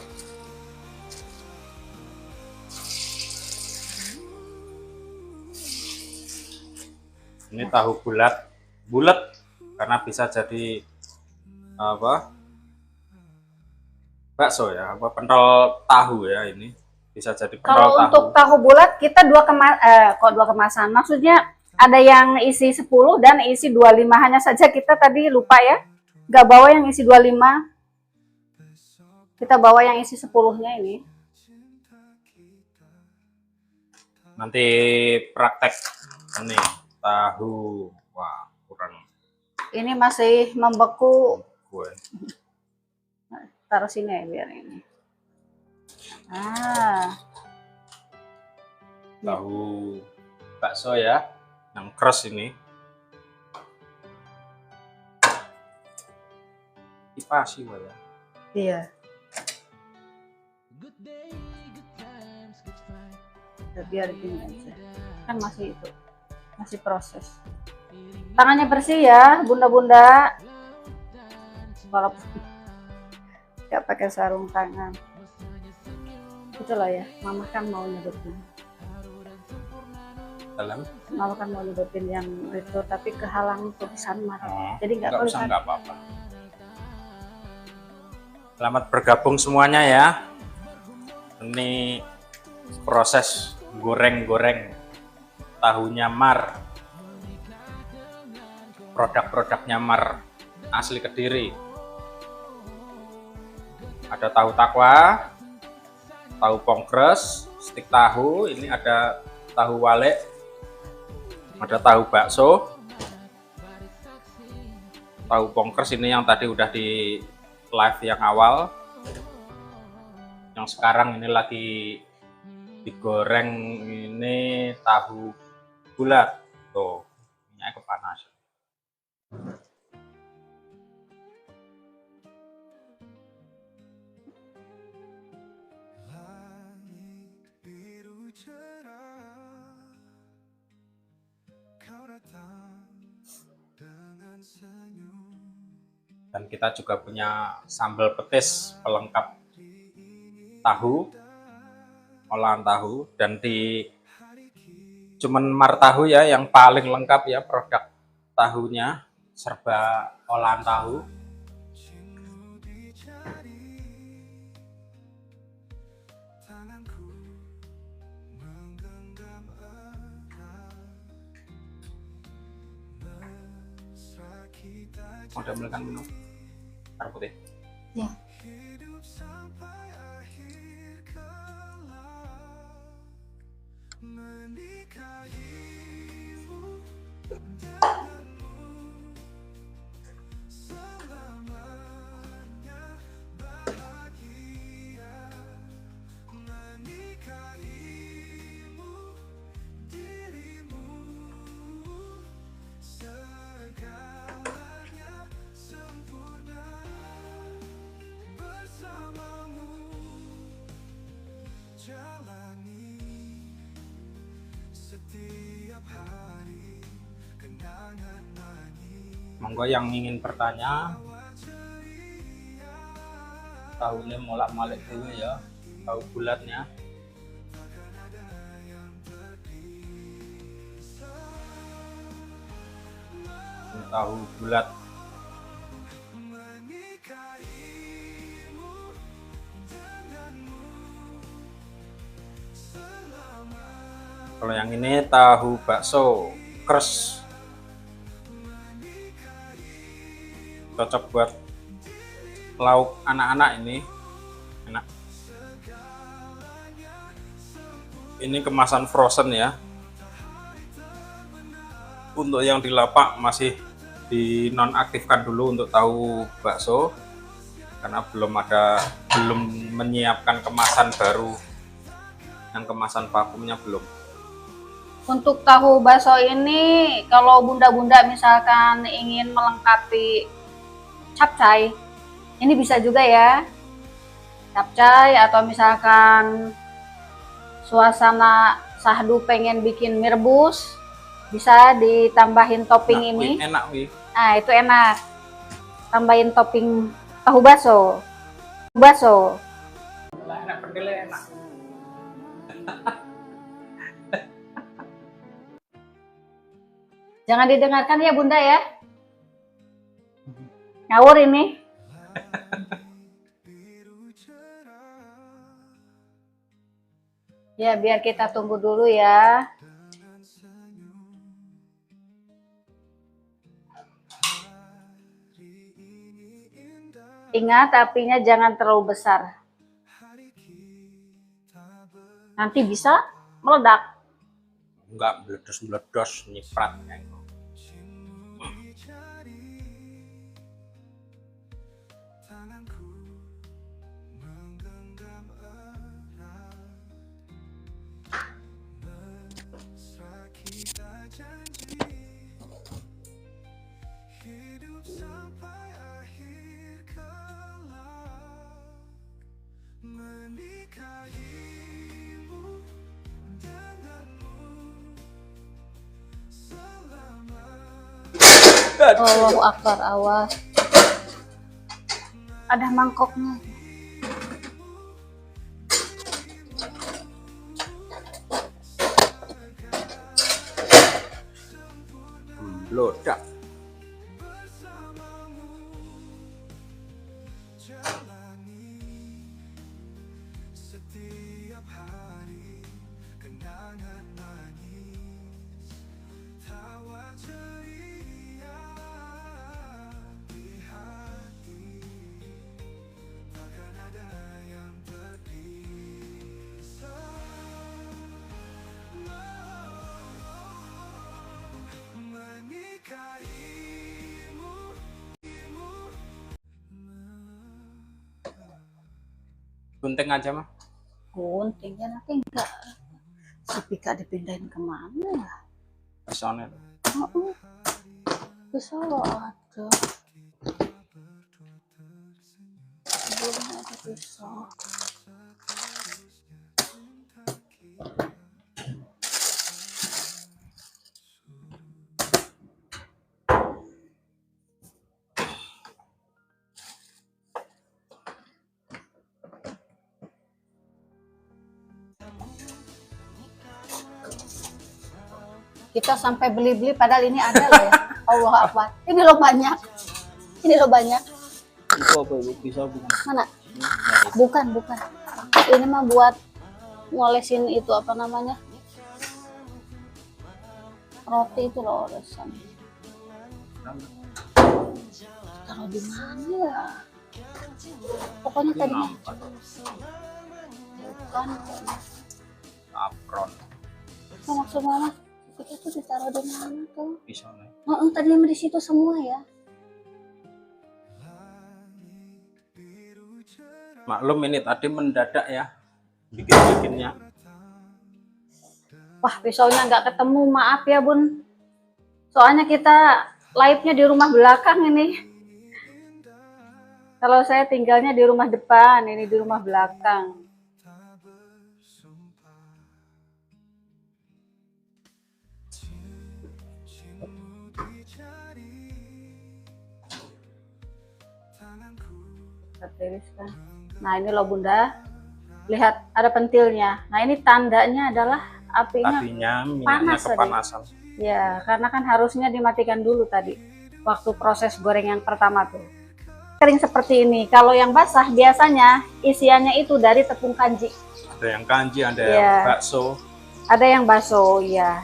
Ini tahu bulat karena bisa jadi apa? Bakso ya, apa pentol tahu ya ini. Bisa jadi pentol tahu. Kalau untuk tahu bulat kita dua kemasan. Maksudnya ada yang isi 10 dan isi 25. Hanya saja kita tadi lupa ya. Nggak bawa yang isi 25. Kita bawa yang isi 10-nya ini. Nanti praktek ini tahu. Wah, kurang. Ini masih membeku. Gue. Taruh sini ya biar ini. Tahu bakso ya, yang keras ini. Dipasi ya. Iya. Biar gini aja. Kan masih itu, masih proses. Tangannya bersih ya, bunda-bunda. Walaupun nggak pakai sarung tangan. Itulah ya, mama kan mau nyebutin. Mama kan mau nyebutin yang itu, tapi kehalang tulisan marah. Jadi nggak usah, nggak apa-apa. Selamat bergabung semuanya ya. Ini proses goreng-goreng tahunya Mar. Produk-produknya Mar asli Kediri. Ada tahu takwa, tahu pongkres, stik tahu, ini ada tahu walek, ada tahu bakso, tahu pongkres ini yang tadi udah di live yang awal, yang sekarang ini lagi digoreng, ini tahu bulat, tuh minyak kepanasan. Dan kita juga punya sambal petis pelengkap tahu, olahan tahu, dan di cuman Mar tahu ya yang paling lengkap ya produk tahunya, serba olahan tahu. Mau ambilkan menu air putih ya. Monggo yang ingin bertanya, tahunya molak-malik dulu ya, tahu bulatnya. Ini tahu bulat. Kalau yang ini tahu bakso kres, cocok buat lauk anak-anak, ini enak. Ini kemasan frozen ya. Untuk yang di lapak masih dinonaktifkan dulu untuk tahu bakso, karena belum menyiapkan kemasan baru, yang kemasan vakumnya belum. Untuk tahu bakso ini, kalau bunda-bunda misalkan ingin melengkapi capcay, ini bisa juga ya. Capcay, atau misalkan suasana sahdu pengen bikin mie rebus, bisa ditambahin topping ini. Enak wih. Nah, itu enak. Tambahin topping tahu bakso. Enak, pentilnya enak. Jangan didengarkan ya bunda ya. Ngawur ini. Ya, biar kita tunggu dulu ya. Ingat, apinya jangan terlalu besar. Nanti bisa meledak. Enggak meledos-meledos, nyiprat. Allahu Akbar, awas. Ada mangkoknya. Meledak. Gunting aja mah. Guntingnya nanti enggak. Sepika dipindahin kemana ya? Pisaunya. Bisa ada. Belum ada pisau. Kita sampai beli-beli padahal ini ada loh ya. Allah Akbar. Ini loh banyak. Ini loh banyak. Itu apa itu? Pisau bukan? Mana? Bukan. Ini mah buat ngolesin itu apa namanya? Roti itu loh olesan. Taruh di mana ya? Pokoknya tadi bukan. Apron. Nah, maksud mama itu tuh ditaruh di mana tuh? Pisaunya. Tadi di situ semua ya. Maklum ini tadi mendadak ya bikinnya. Wah, pisaunya nggak ketemu, maaf ya bun. Soalnya kita live-nya di rumah belakang ini. Kalau saya tinggalnya di rumah depan, ini di rumah belakang. kita tiriskan. Nah ini loh Bunda, lihat ada pentilnya. Nah ini tandanya adalah apinya Tadinya minyaknya panas kepanasan. Ya, karena kan harusnya dimatikan dulu tadi waktu proses goreng yang pertama tuh. Kering seperti ini. Kalau yang basah biasanya isiannya itu dari tepung kanji. Ada yang kanji, ada yang bakso. Ada yang bakso, ya.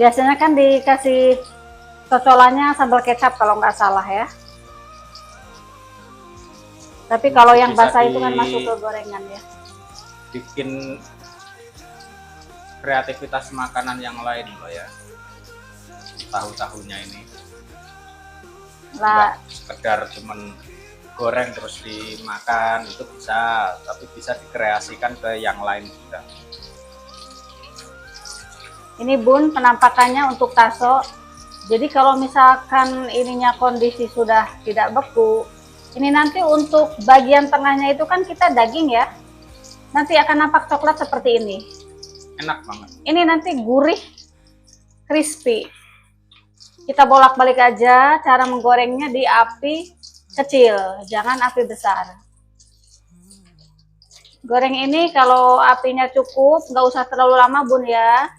Biasanya kan dikasih cocolannya sambal kecap kalau nggak salah ya. Tapi kalau yang basah itu kan masuk ke gorengan ya. Bikin kreativitas makanan yang lain loh ya. Tahu-tahunya ini. Nggak sekedar cuman goreng terus dimakan, itu bisa, tapi bisa dikreasikan ke yang lain juga. Ini Bun penampakannya untuk taso. Jadi kalau misalkan ininya kondisi sudah tidak beku, ini nanti untuk bagian tengahnya itu kan kita daging ya, nanti akan nampak coklat seperti ini. Enak banget. Ini nanti gurih, crispy. Kita bolak-balik aja cara menggorengnya di api kecil, jangan api besar. Goreng ini kalau apinya cukup, nggak usah terlalu lama Bun ya.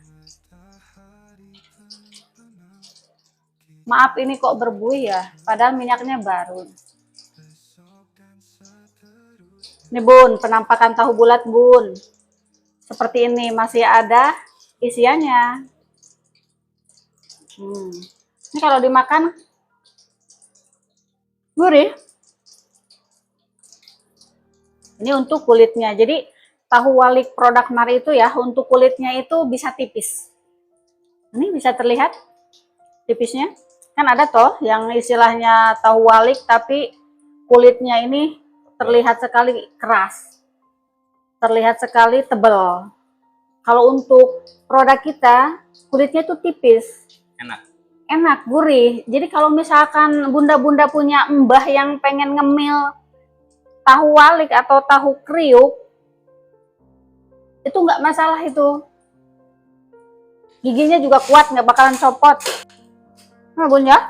Maaf ini kok berbuih ya, padahal minyaknya baru. Ini Bun, penampakan tahu bulat Bun. Seperti ini, masih ada isiannya. Ini kalau dimakan gurih. Ini untuk kulitnya. Jadi tahu walik produk Mari itu ya, untuk kulitnya itu bisa tipis. Ini bisa terlihat tipisnya. Kan ada toh yang istilahnya tahu walik tapi kulitnya ini terlihat sekali keras, terlihat sekali tebal. Kalau untuk produk kita kulitnya itu tipis, enak, gurih. Jadi kalau misalkan bunda-bunda punya mbah yang pengen ngemil tahu walik atau tahu kriuk, itu nggak masalah itu. Giginya juga kuat, nggak bakalan copot. Nah Bun ya,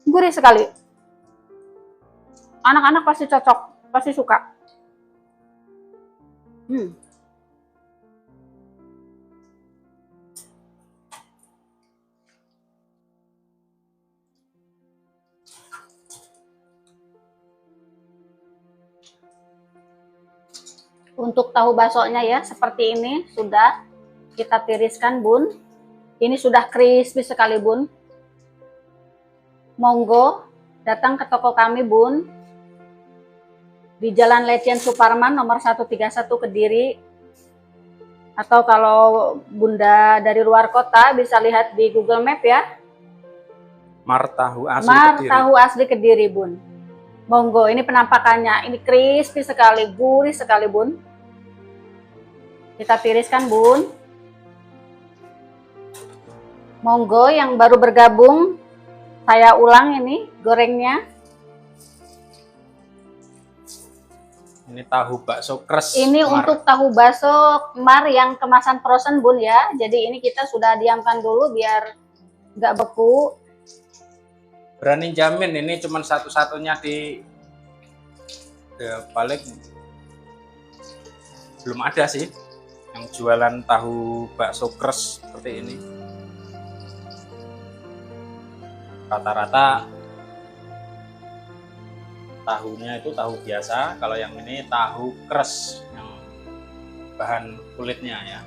gurih sekali. Anak-anak pasti cocok, pasti suka. Untuk tahu baksonya ya, seperti ini sudah kita tiriskan Bun. Ini sudah crispy sekali Bun. Monggo datang ke toko kami Bun. Di Jalan Letjen Suparman nomor 131 Kediri. Atau kalau Bunda dari luar kota bisa lihat di Google Map ya. Mar Tahu Asli Kediri. Tahu Asli Kediri Bun. Monggo, ini penampakannya. Ini crispy sekali, gurih sekali Bun. Kita tiriskan Bun. Monggo yang baru bergabung, saya ulang ini gorengnya. Ini tahu bakso kres. Ini Mar. Untuk tahu bakso Mar yang kemasan frozen Bun ya. Jadi ini kita sudah diamkan dulu biar nggak beku. Berani jamin ini cuma satu-satunya di paling belum ada sih yang jualan tahu bakso kres seperti ini. Rata-rata tahunya itu tahu biasa, kalau yang ini tahu kres yang bahan kulitnya ya.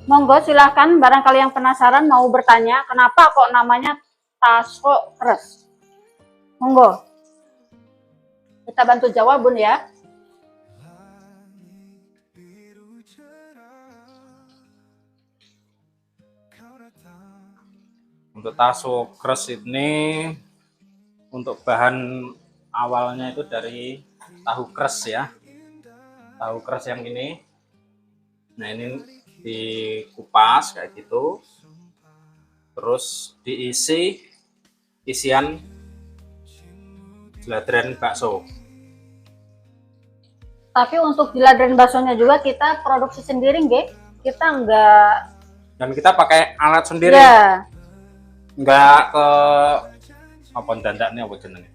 Monggo silahkan, barangkali yang penasaran mau bertanya kenapa kok namanya taso kres. Monggo kita bantu jawab Bun ya. Untuk taso kres ini, untuk bahan awalnya itu dari tahu kres ya. Tahu kres yang ini. Nah ini dikupas kayak gitu. Terus diisi isian jeladren bakso. Tapi untuk jeladren baksonya juga kita produksi sendiri nggih? Kita enggak, Dan kita pakai alat sendiri. ya, Enggak ke apa dandaknya apa jenenge?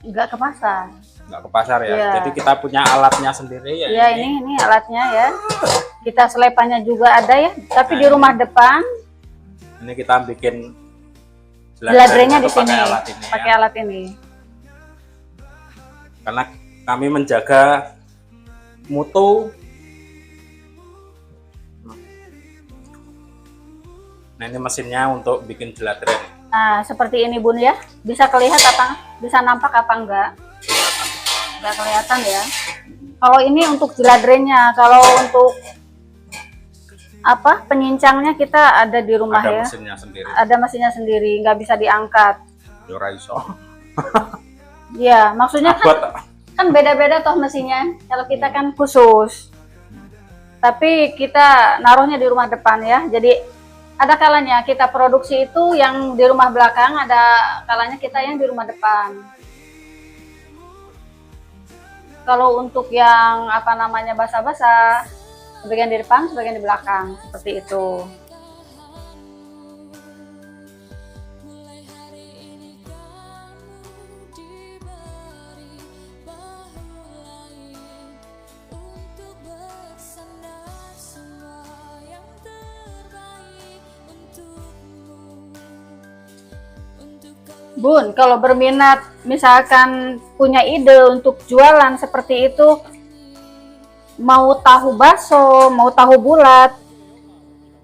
enggak ke pasar. Enggak ke pasar ya. Iya. Jadi kita punya alatnya sendiri ya. Ya, ini alatnya ya. Kita selepannya juga ada ya, tapi di rumah depan Ini kita bikin jeladranya di tuh sini. pakai alat ini ya. Pakai alat ini. Karena kami menjaga mutu. Nah, ini mesinnya untuk bikin jeladren. Nah, seperti ini Bun ya. Bisa kelihatan apa? Bisa nampak apa enggak? Enggak kelihatan ya. Kalau ini untuk jeladrennya, kalau untuk apa penyincangnya kita ada di rumah Ada ya. mesinnya sendiri. Ada mesinnya sendiri, nggak bisa diangkat. Yora iso. Iya, maksudnya Abot. kan beda-beda toh mesinnya. Kalau kita kan khusus. Tapi kita naruhnya di rumah depan ya. Jadi ada kalanya kita produksi itu yang di rumah belakang, ada kalanya kita yang di rumah depan. Kalau untuk yang apa namanya basah-basah, sebagian di depan, sebagian di belakang, seperti itu. Bun, kalau berminat misalkan punya ide untuk jualan seperti itu, mau tahu bakso, mau tahu bulat,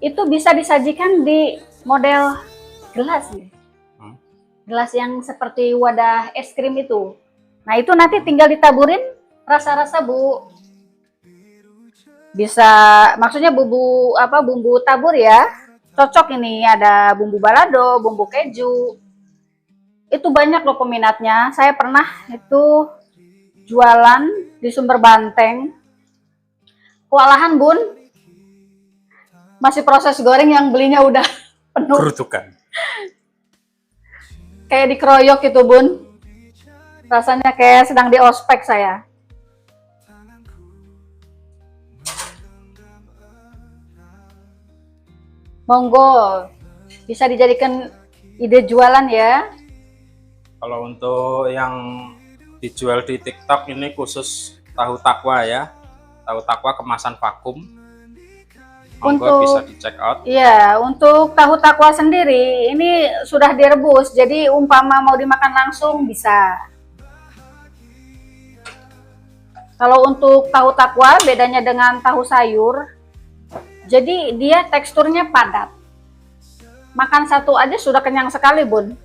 itu bisa disajikan di model gelas nih. Gelas yang seperti wadah es krim itu. Nah, itu nanti tinggal ditaburin rasa-rasa, Bu. Bisa, maksudnya bumbu apa, bumbu tabur ya. Cocok ini, ada bumbu balado, bumbu keju. Itu banyak loh peminatnya. Saya pernah itu jualan di Sumber Banteng. Kewalahan Bun, masih proses goreng yang belinya udah penuh. Gerutukan. Kayak dikeroyok itu Bun. Rasanya kayak sedang di ospek saya. Monggo, bisa dijadikan ide jualan ya. Kalau untuk yang dijual di TikTok ini khusus tahu takwa ya. Tahu takwa kemasan vakum. Monggo bisa di check out. Iya, untuk tahu takwa sendiri ini sudah direbus. Jadi umpama mau dimakan langsung bisa. Kalau untuk tahu takwa bedanya dengan tahu sayur. Jadi dia teksturnya padat. Makan satu aja sudah kenyang sekali, Bun.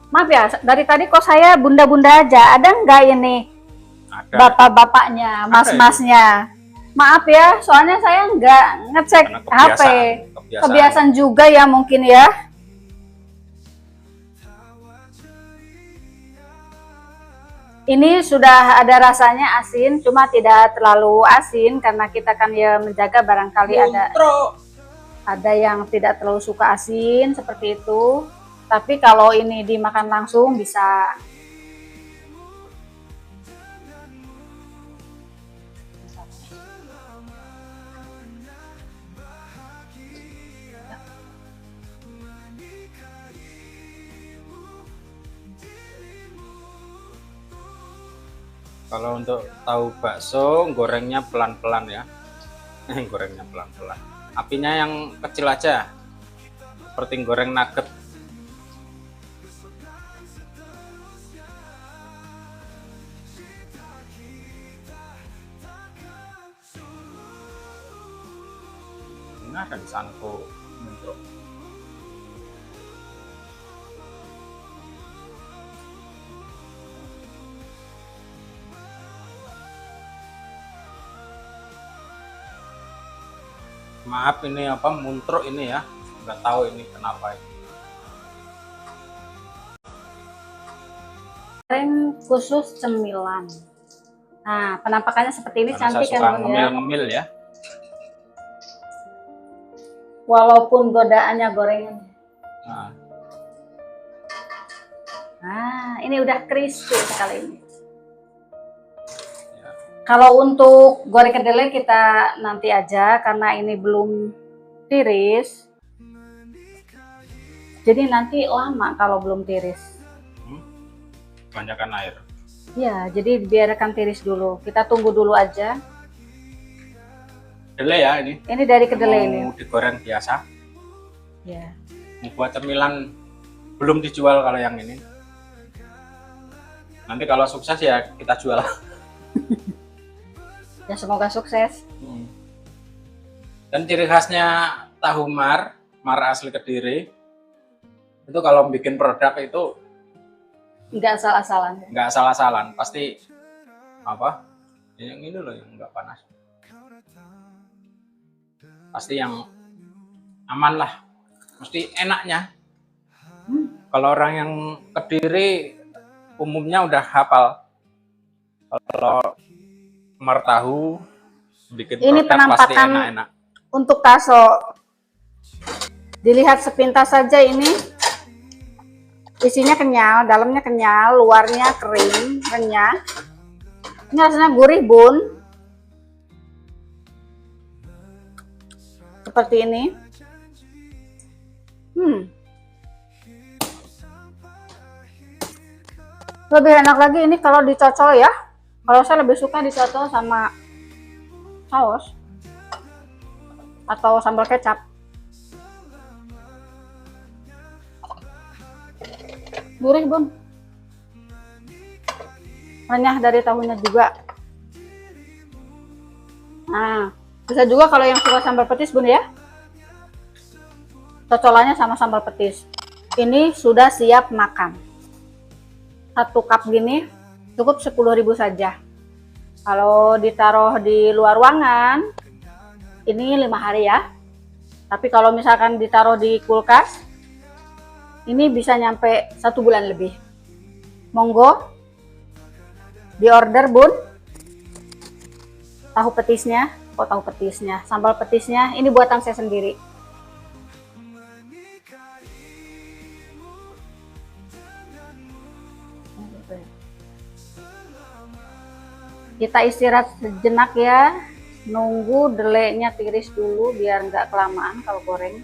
Maaf ya, dari tadi kok saya bunda-bunda aja. Ada nggak ini bapak-bapaknya, mas-masnya? Maaf ya, soalnya saya nggak ngecek HP. Kebiasaan juga ya mungkin ya. Ini sudah ada rasanya asin, cuma tidak terlalu asin karena kita kan ya menjaga barangkali ada yang tidak terlalu suka asin seperti itu. Tapi kalau ini dimakan langsung bisa. Kalau untuk tahu bakso, gorengnya pelan-pelan ya. Gorengnya pelan-pelan. Apinya yang kecil aja. Seperti goreng nugget. Nah, dan sanko untuk maaf ini apa muntruk ini ya, nggak tahu ini kenapa ini. Goreng khusus cemilan. Nah, penampakannya seperti ini. Karena cantik saya suka kan ya. ngemil-ngemil ya. Walaupun godaannya gorengan. Nah, ini udah crispy sekali ini. Ya. Kalau untuk goreng kedelai kita nanti aja karena ini belum tiris. Jadi nanti lama kalau belum tiris. Kebanyakan air. Ya, jadi biarkan tiris dulu. Kita tunggu dulu aja. Kedelai ya ini. Ini dari kedelai ini. Mau digoreng biasa. Ya. Mau buat cemilan belum dijual kalau yang ini. Nanti kalau sukses ya kita jual. Ya semoga sukses. Dan ciri khasnya tahu mar asli Kediri, itu kalau bikin produk itu Nggak asal-asalan. nggak asal-asalan, pasti apa? Yang ini loh yang nggak panas. Pasti yang aman lah, mesti enaknya. Kalau orang yang Kediri umumnya udah hafal. Kalau mar tahu bikin Ini produk pasti penampakan enak-enak. untuk taso. Dilihat sepintas saja ini. Isinya kenyal, dalamnya kenyal, luarnya kering, renyah. Ini rasanya gurih, Bun. Seperti ini. Lebih enak lagi ini kalau dicocol ya. Kalau saya lebih suka dicocol sama saus atau sambal kecap. Gurih, Bun. Renyah dari tahunya juga. Nah, bisa juga kalau yang suka sambal petis, Bun ya. Cocolannya sama sambal petis. Ini sudah siap makan. 1 cup gini cukup 10.000 saja. Kalau ditaruh di luar ruangan ini 5 hari ya. Tapi kalau misalkan ditaruh di kulkas ini bisa nyampe 1 bulan lebih. Monggo di order, Bun. Tahu petisnya, tahu petisnya, sambal petisnya ini buatan saya sendiri. Kita istirahat sejenak ya, nunggu delenya tiris dulu biar nggak kelamaan kalau goreng.